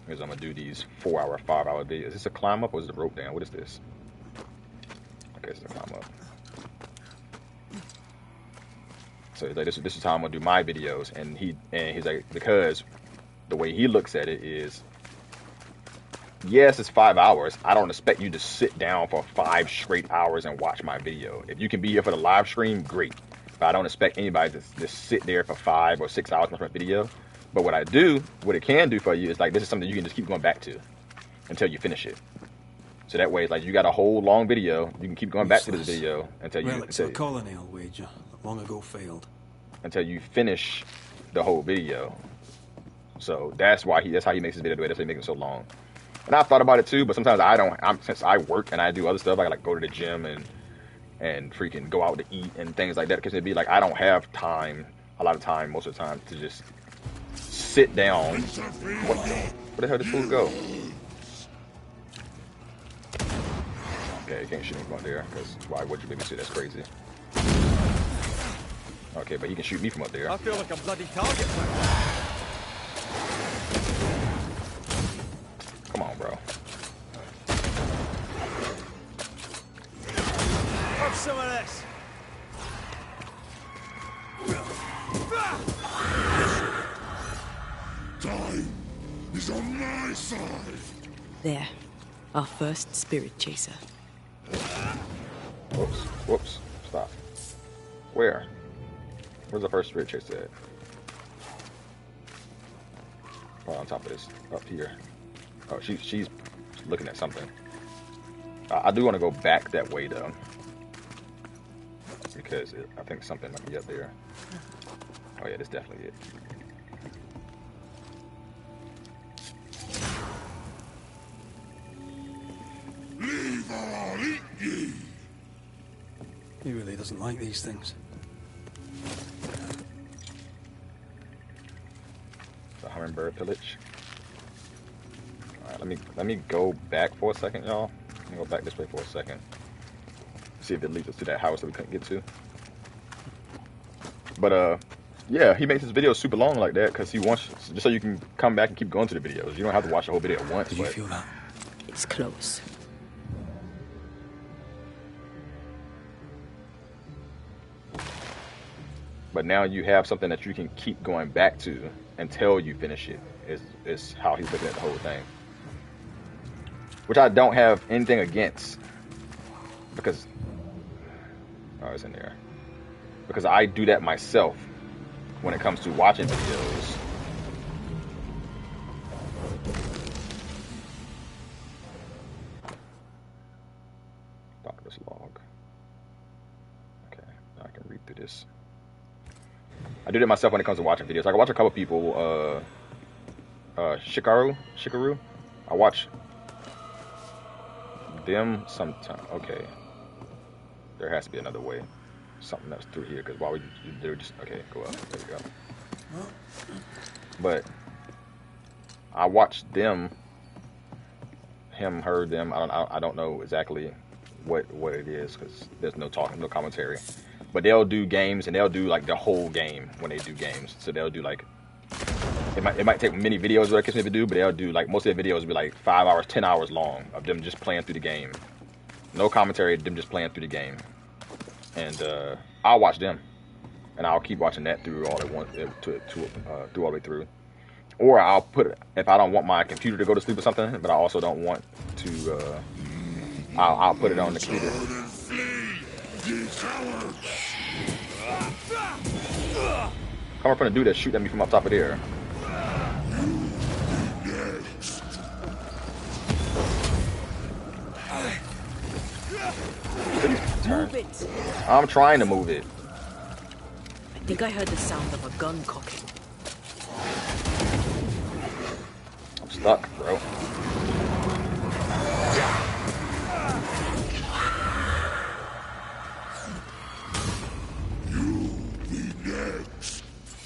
Is I'm gonna do these 4-hour, 5-hour videos. Is this a climb up or is it a rope down? What is this? Okay, it's a climb up. So he's like, this is how I'm gonna do my videos, and he's like, because the way he looks at it is, yes, it's 5 hours. I don't expect you to sit down for 5 straight hours and watch my video. If you can be here for the live stream, great. But I don't expect anybody to just sit there for 5 or 6 hours watching my video. But what it can do for you is like, this is something you can just keep going back to until you finish it. So that way, it's like you got a whole long video. You can keep going back to this video until you. Relics of a colony, I'll wager. Long ago failed. Until you finish the whole video. So that's why that's how he makes his video the way. That's why he makes it so long. And I've thought about it too, but sometimes I don't. Since I work and I do other stuff, I like go to the gym and freaking go out to eat and things like that. Because it'd be like I don't have time, a lot of time, most of the time, to just sit down. Where the hell did this fool go? Okay, you can't shoot me from up there, because why would you make me see? That's crazy. Okay, but he can shoot me from up there. I feel like a bloody target. Come on, bro. Have some of this. Time is on my side. There. Our first spirit chaser. Whoops. Whoops. Stop. Where? Where's the first spirit chaser at? Oh, on top of this. Up here. Oh, she's looking at something. I do want to go back that way, though. Because I think something might be up there. Oh, yeah, that's definitely it. Leave or I'll eat ye. He really doesn't like these things. The hummingbird pillage. Alright, let me go back for a second, y'all. Let me go back this way for a second. See if it leads us to that house that we couldn't get to. But yeah, he makes his videos super long like that because he wants, just so you can come back and keep going to the videos. You don't have to watch the whole video at once. Did you feel that? It's close. But now you have something that you can keep going back to until you finish it. Is how he's looking at the whole thing. Which I don't have anything against, because oh, it's in there. Because I do that myself when it comes to watching videos. Doctor's log. Okay, now I can read through this. I do that myself when it comes to watching videos. Like I watch a couple people, Shikaru. I watch them sometime. Okay, there has to be another way. Something that's through here, because why would you do just okay? Go up. There you go. But I watched them, him, her, them. I don't know exactly what it is because there's no talking, no commentary. But they'll do games and they'll do like the whole game when they do games. So they'll do like it might take many videos what I can to do, but they'll do like most of their videos will be like 5 hours, 10 hours long of them just playing through the game. No commentary, them just playing through the game. And I'll watch them, and I'll keep watching that through all at once, through all the way through. Or I'll put it if I don't want my computer to go to sleep or something, but I also don't want to. I'll put it on the computer. Coming from the dude that shoot at me from up top of there. Move it. I'm trying to move it. I think I heard the sound of a gun cocking. I'm stuck, bro.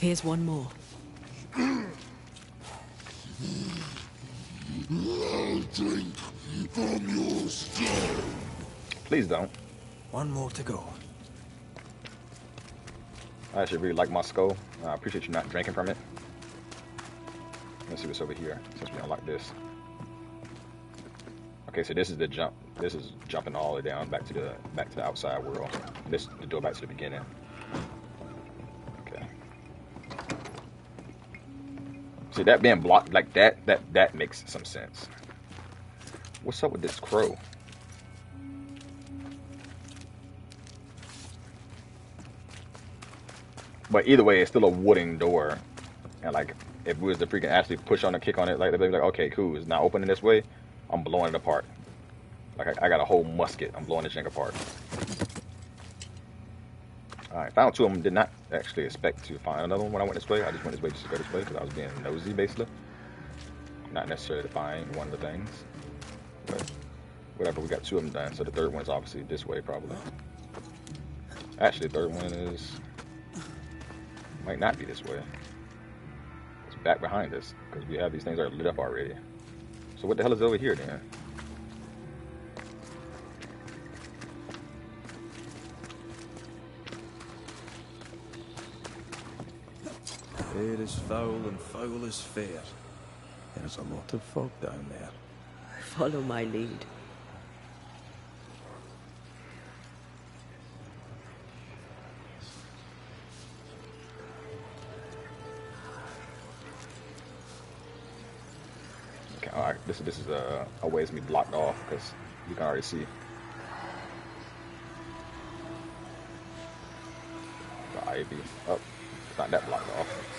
Here's one more. I'll drink from your skull. Please don't. One more to go. I actually really like my skull. I appreciate you not drinking from it. Let's see what's over here since we unlock this. Okay, so this is the jump. This is jumping all the way down back to the outside world. This is the door back to the beginning. Okay. See that being blocked like that makes some sense. What's up with this crow? But either way, it's still a wooden door. And like, if we was to freaking actually push on and kick on it, like they'd be like, okay, cool, it's not opening this way. I'm blowing it apart. Like I got a whole musket. I'm blowing this thing apart. Alright, found two of them. Did not actually expect to find another one when I went this way. I just went this way just to go this way because I was being nosy, basically. Not necessarily to find one of the things. But whatever, we got two of them done. So the third one's obviously this way, probably. Actually, the third one is... might not be this way. It's back behind us because we have these things that are lit up already. So what the hell is over here, then? Fair is foul and foul is fair. There's a lot of fog down there. Follow my lead. Okay, alright, this is a ways me blocked off because you can already see the ivy. Oh, it's not that blocked off.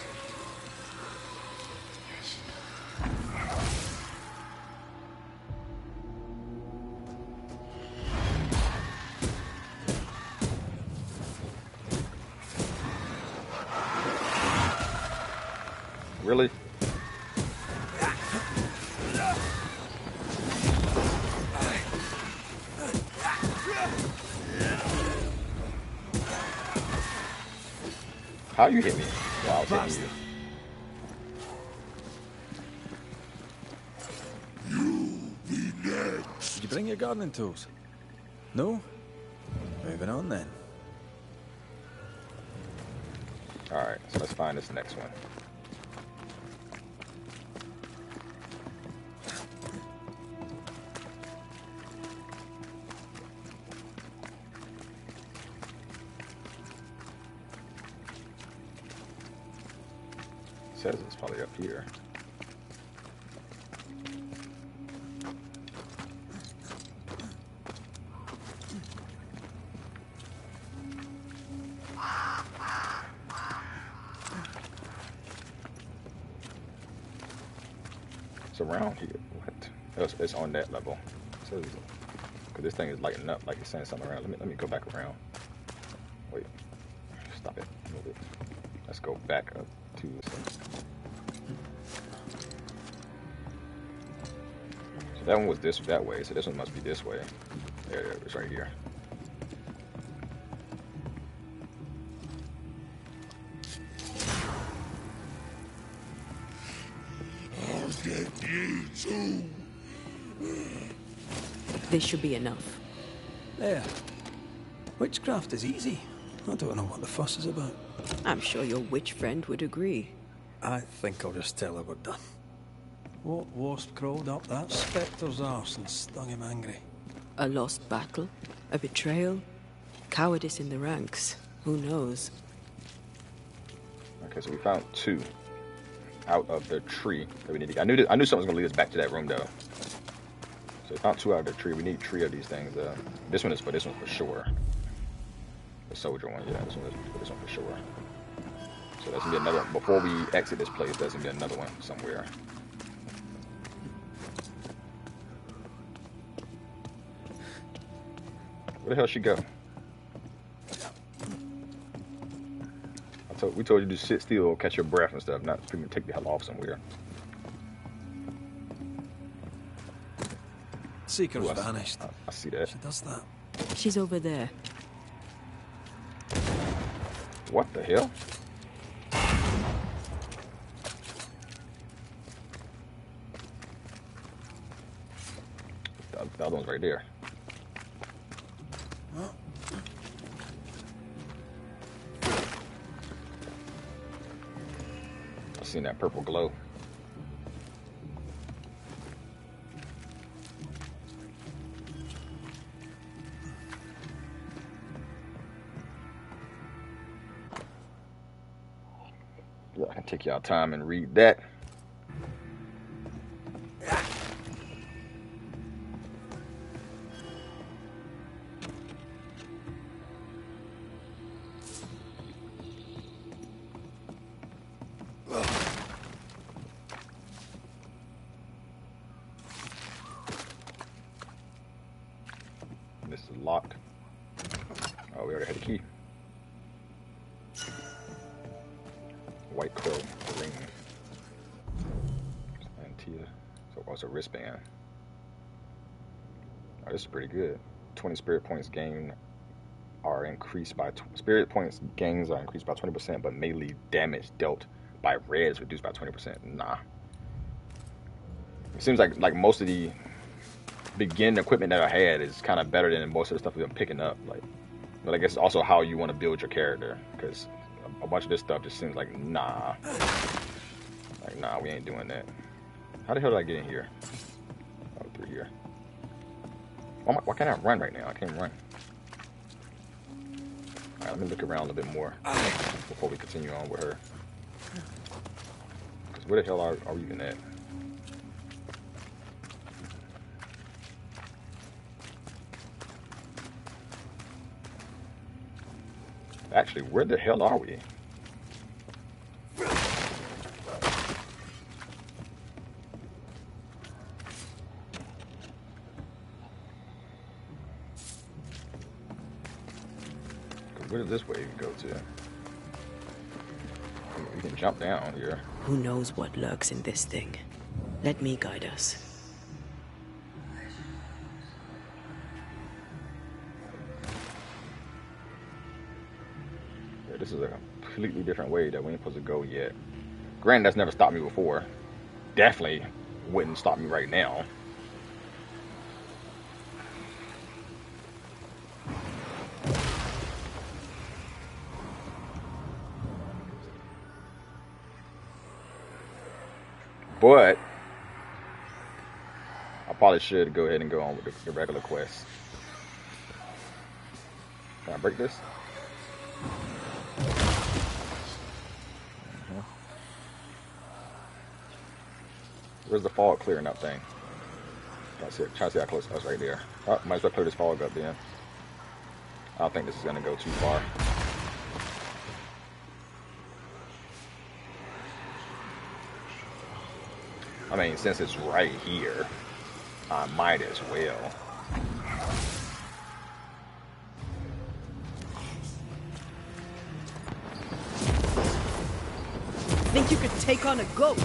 Really? How you hit me? Wow, I was hitting you. You be next. Did you bring your gardening tools? No? Moving on then. Alright, so let's find this next one. Says it's probably up here. It's around here. What? It's on that level. So, because this thing is lighting up like it's saying something around. Let me go back around. Wait. Stop it. Move it. Let's go back up to this thing. So that one was that way, so this one must be this way. There it is, right here. I'll get you too. This should be enough. There. Witchcraft is easy. I don't know what the fuss is about. I'm sure your witch friend would agree. I think I'll just tell her we're done. What wasp crawled up that spectre's arse and stung him angry? A lost battle? A betrayal? Cowardice in the ranks? Who knows? Okay, so we found two out of the tree that we need to. I knew something was gonna lead us back to that room though. So we found two out of the tree. We need three of these things. This one is for this one for sure. The soldier one, yeah, this one is for this one for sure. So there's gonna be another one. Before we exit this place, there's gonna be another one somewhere. Where the hell she go? We told you to sit still, catch your breath and stuff, not freaking take the hell off somewhere. Seeker's Ooh, vanished. I see that. She does that. She's over there. What the hell? The other one's right there. I seen that purple glow. Yeah, I can take y'all time and read that. This is locked. Oh, we already had a key. white quill ring. Antia. So it's a wristband. Oh, this is pretty good. 20 spirit points gain are increased by spirit points gains are increased by 20%, but melee damage dealt by red is reduced by 20%. Nah. It seems like most of the beginning equipment that I had is kind of better than most of the stuff we've been picking up. Like, but I guess it's also how you want to build your character, because a bunch of this stuff just seems like nah. Like nah, we ain't doing that. How the hell did I get in here? Oh, through here. Why can't I run right now? I can't run. Alright, let me look around a little bit more before we continue on with her. Because where the hell are we even at? Actually, where the hell are we? Where does this wave go to? We can jump down here. Who knows what lurks in this thing? Let me guide us. Yeah, this is a completely different way that we ain't supposed to go yet. Granted, that's never stopped me before. Definitely wouldn't stop me right now. But I probably should go ahead and go on with the regular quest. Can I break this? Where's the fog clearing up thing? Try to see how close it was right there. Oh, might as well clear this fog up then. I don't think this is going to go too far. I mean, since it's right here, I might as well. Think you could take on a ghost?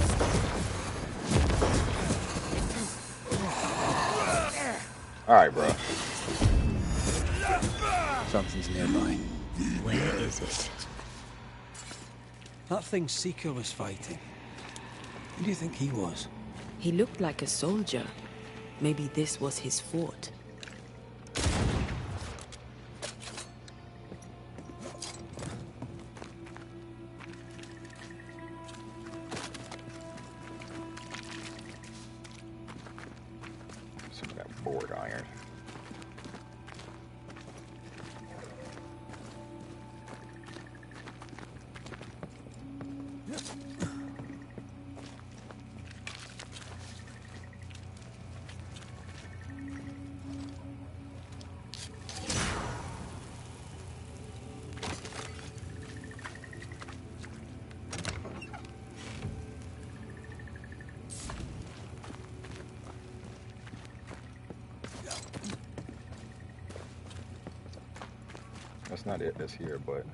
Alright, bro. Something's nearby. Where is it? That thing Seeker was fighting. Who do you think he was? He looked like a soldier. Maybe this was his fort. Some of that board iron. That's not it that's here, but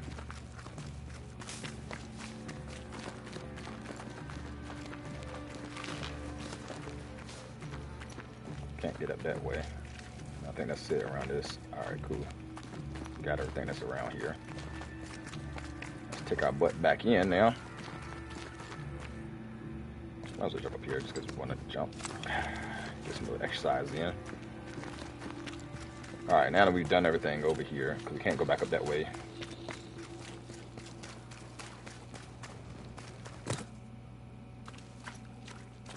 can't get up that way. I think that's it around this. Alright, cool. Got everything that's around here. Let's take our butt back in now. Might as well jump up here just because we want to jump. Get some little exercise in. Alright, now that we've done everything over here, because we can't go back up that way.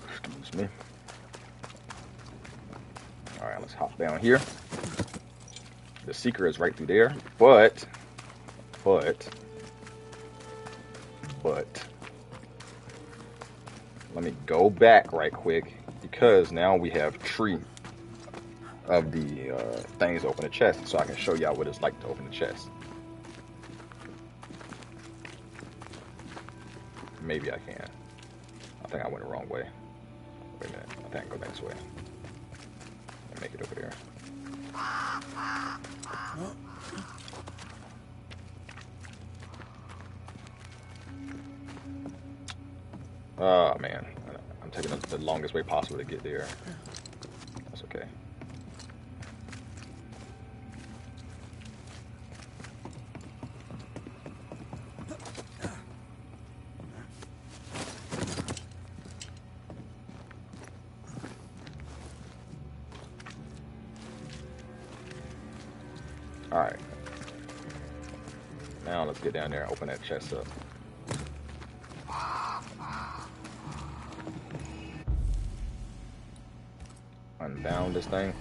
Excuse me. Alright, let's hop down here. The Seeker is right through there, but let me go back right quick, because now we have tree of the things to open the chest, so I can show y'all what it's like to open the chest. Maybe I can. I think I went the wrong way. Wait a minute. I think I can go back this way. And make it over there. Oh man, I'm taking the longest way possible to get there. That's okay. Alright. Now let's get down there and open that chest up. Unbound this thing.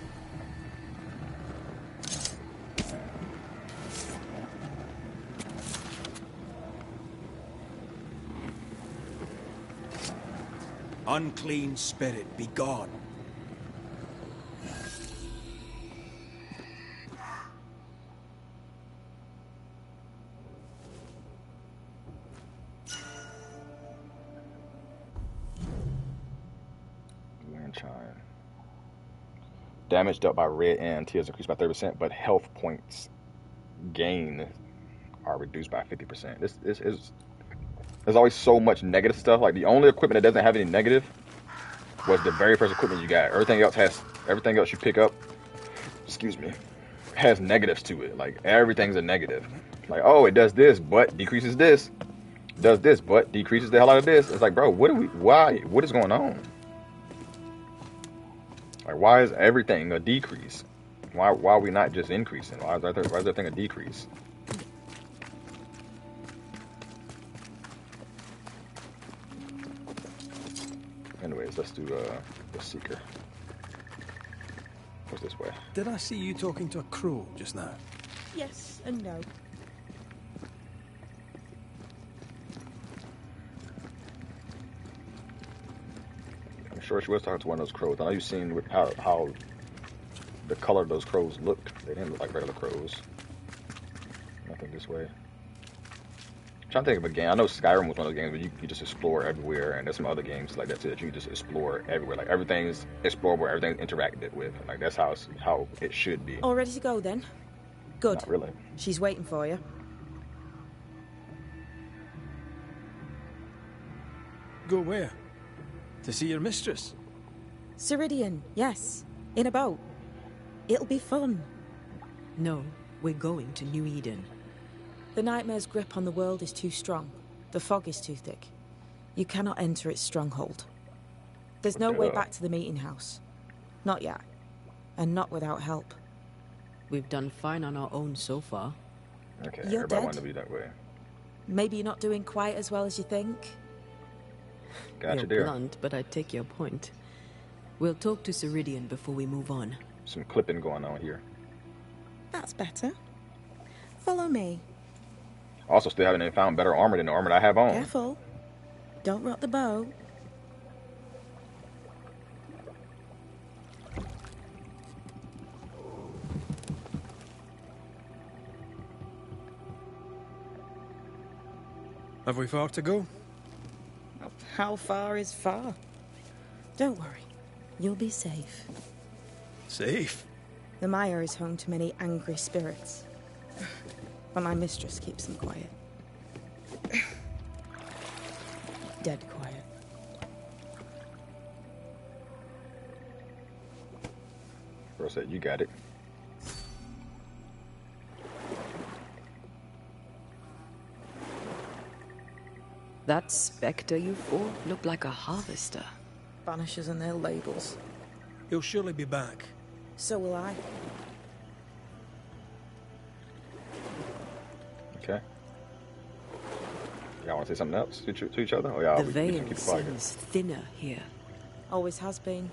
Unclean spirit, be gone. Damage dealt by red and tears increased by 30%, but health points gain are reduced by 50%. This is there's always so much negative stuff. Like the only equipment that doesn't have any negative was the very first equipment you got. Everything else you pick up, excuse me, has negatives to it. Like everything's a negative. Like, oh, it does this, but decreases this. Does this, but decreases the hell out of this. It's like, bro, what is going on? Like, why is everything a decrease? Why are we not just increasing? Why is that thing a decrease? Anyways, let's do the Seeker. What's this way? Did I see you talking to a crow just now? Yes and no. I'm sure she was talking to one of those crows. I know you've seen how the color of those crows looked. They didn't look like regular crows. Nothing this way. I'm trying to think of a game. I know Skyrim was one of those games where you just explore everywhere, and there's some other games like that too that you just explore everywhere. Like everything's explorable, everything's interacted with. Like that's how it should be. All ready to go then? Good. Not really. She's waiting for you. Go where? To see your mistress? Ceridian, yes. In a boat. It'll be fun. No, we're going to New Eden. The nightmare's grip on the world is too strong. The fog is too thick. You cannot enter its stronghold. There's no way back to the meeting house. Not yet. And not without help. We've done fine on our own so far. Okay, You're everybody dead. wanted to be that way. Maybe you're not doing quite as well as you think. Gotcha, You're dear. blunt, but I take your point. We'll talk to Ceridian before we move on. Some clipping going on here. That's better. Follow me. Also, still haven't found better armor than the armor that I have on. Careful. Don't rock the boat. Have we far to go? How far is far? Don't worry. You'll be safe. Safe? The mire is home to many angry spirits. But my mistress keeps them quiet. Dead quiet. Girl said, you got it. That spectre you fought looked like a harvester. Banishers and their labels. He'll surely be back. So will I. Okay. Y'all want to say something else to each other? Oh, yeah. The veil seems thinner here. Always has been.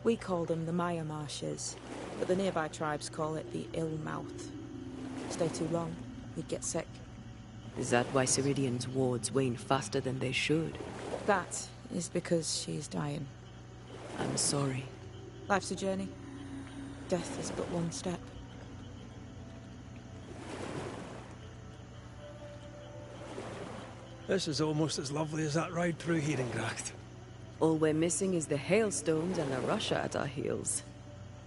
We call them the Maya Marshes, but the nearby tribes call it the Ill Mouth. Stay too long, you'd get sick. Is that why Ceridian's wards wane faster than they should? That is because she's dying. I'm sorry. Life's a journey. Death is but one step. This is almost as lovely as that ride through Herengracht. All we're missing is the hailstones and the Russia at our heels.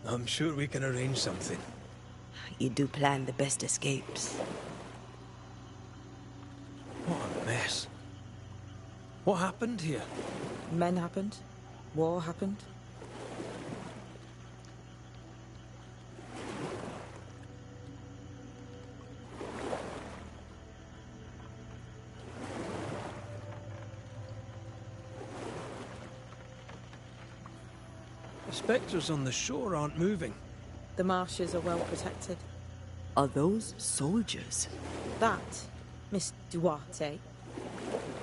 I'm sure we can arrange something. You do plan the best escapes. What a mess. What happened here? Men happened. War happened. The spectres on the shore aren't moving. The marshes are well protected. Are those soldiers? That, Miss Duarte,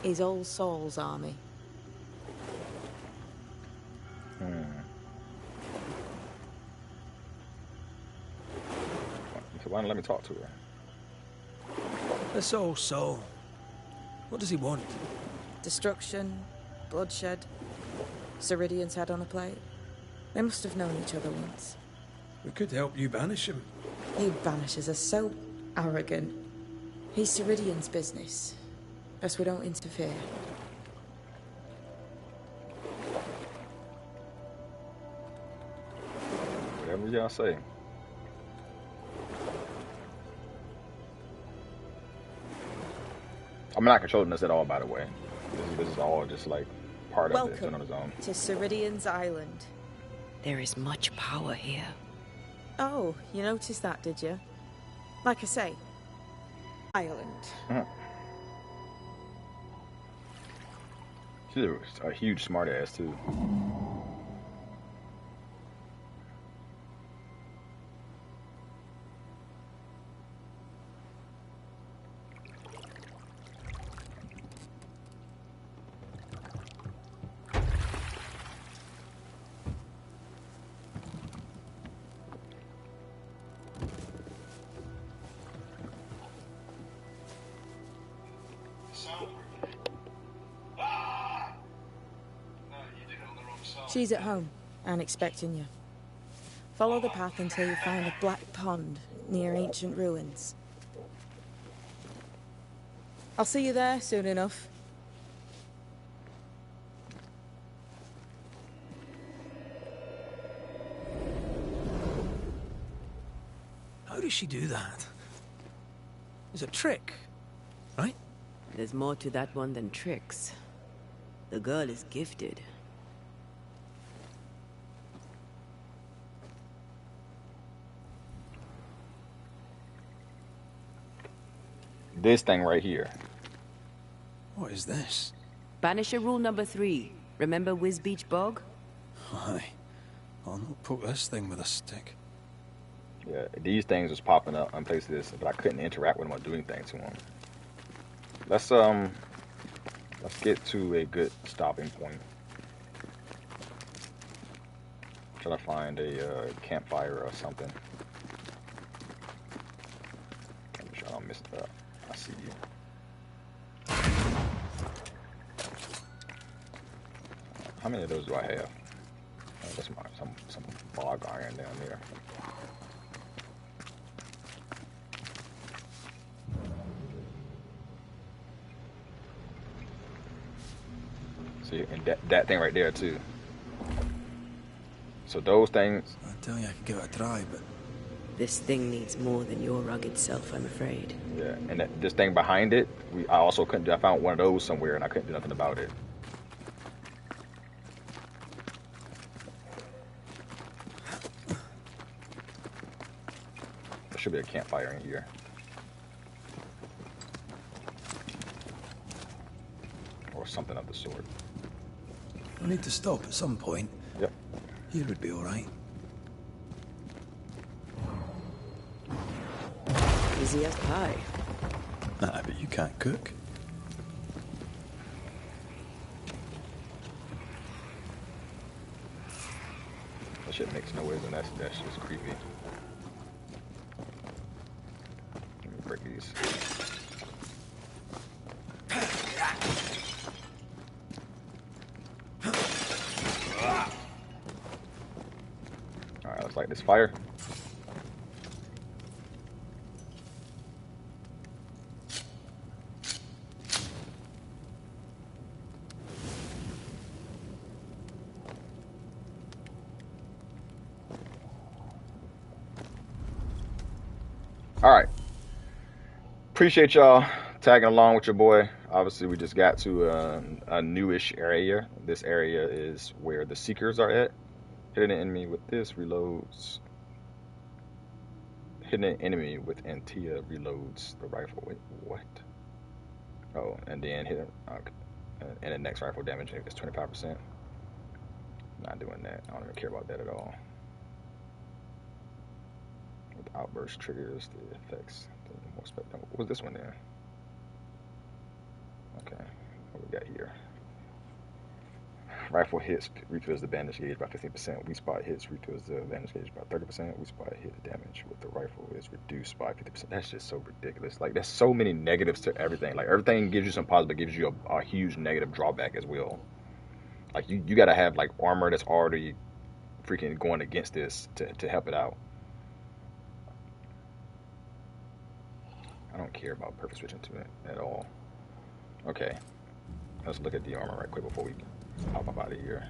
is All Saul's army. So why don't let me talk to her? This Old Saul. What does he want? Destruction, bloodshed, Ceridian's head on a plate. They must have known each other once. We could help you banish him. You Banishers are so arrogant. He's Ceridian's business. Best we don't interfere. Whatever y'all say. I'm not controlling this at all, by the way. This is all just like part of it on its own. To Ceridian's island. There is much power here. Oh, you noticed that, did you? Like I say, island. She's a huge smartass too. She's at home and expecting you. Follow the path until you find a black pond near ancient ruins. I'll see you there soon enough. How does she do that? It's a trick, right? There's more to that one than tricks. The girl is gifted. This thing right here. What is this? Banisher rule number 3. Remember Whiz Beach Bog? Aye. I'll not poke this thing with a stick. Yeah, these things was popping up in places, but I couldn't interact with them or doing things to them. Let's get to a good stopping point. Try to find a campfire or something. Make sure I don't miss that. I see you. How many of those do I have? Oh, that's some bog iron down there. See, and that thing right there too. So those things. I tell you, I could give it a try, but This thing needs more than your rugged self, I'm afraid. Yeah, and this thing behind it, I also couldn't do. I found one of those somewhere, and I couldn't do nothing about it. There should be a campfire in here. Or something of the sort. we need to stop at some point. Yep. Here would be all right. Easy as pie. Ah, but you can't cook. That shit makes noise, and that's just creepy. Let me break these. Alright, let's light this fire. Alright. Appreciate y'all tagging along with your boy. Obviously, we just got to a newish area. This area is where the Seekers are at. Hitting an enemy with this reloads. Hitting an enemy with Antia reloads the rifle. Wait, what? Oh, and then hit okay. And the next rifle damage is 25%. Not doing that. I don't even care about that at all. With outburst triggers, the effects. What was this one there? Okay, what we got here? Rifle hits refills the bandage gauge by 15%. Weak spot hits refills the bandage gauge by 30%. Weak spot hit damage with the rifle is reduced by 50%. That's just so ridiculous. Like, there's so many negatives to everything. Like, everything gives you some positive, but gives you a huge negative drawback as well. Like, you gotta have, like, armor that's already freaking going against this to help it out. I don't care about perfect switching to it at all. Okay, let's look at the armor right quick before we hop up out of here.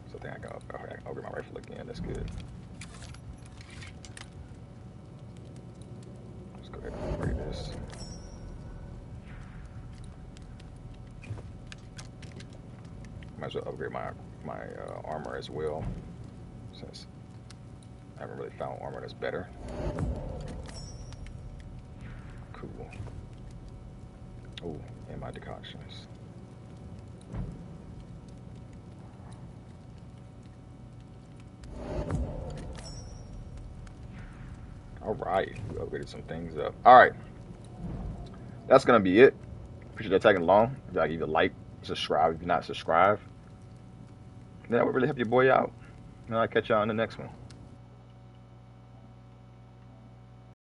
So I think I can upgrade my rifle again. That's good. Let's go ahead and upgrade this. Might as well upgrade my armor as well, since I haven't really found armor that's better. Cool. Oh, and my decoctions. Alright, we upgraded some things up. Alright. That's gonna be it. Appreciate that tagging along. If y'all give a like, subscribe if you're not subscribed. That would really help your boy out. And I'll catch y'all in the next one.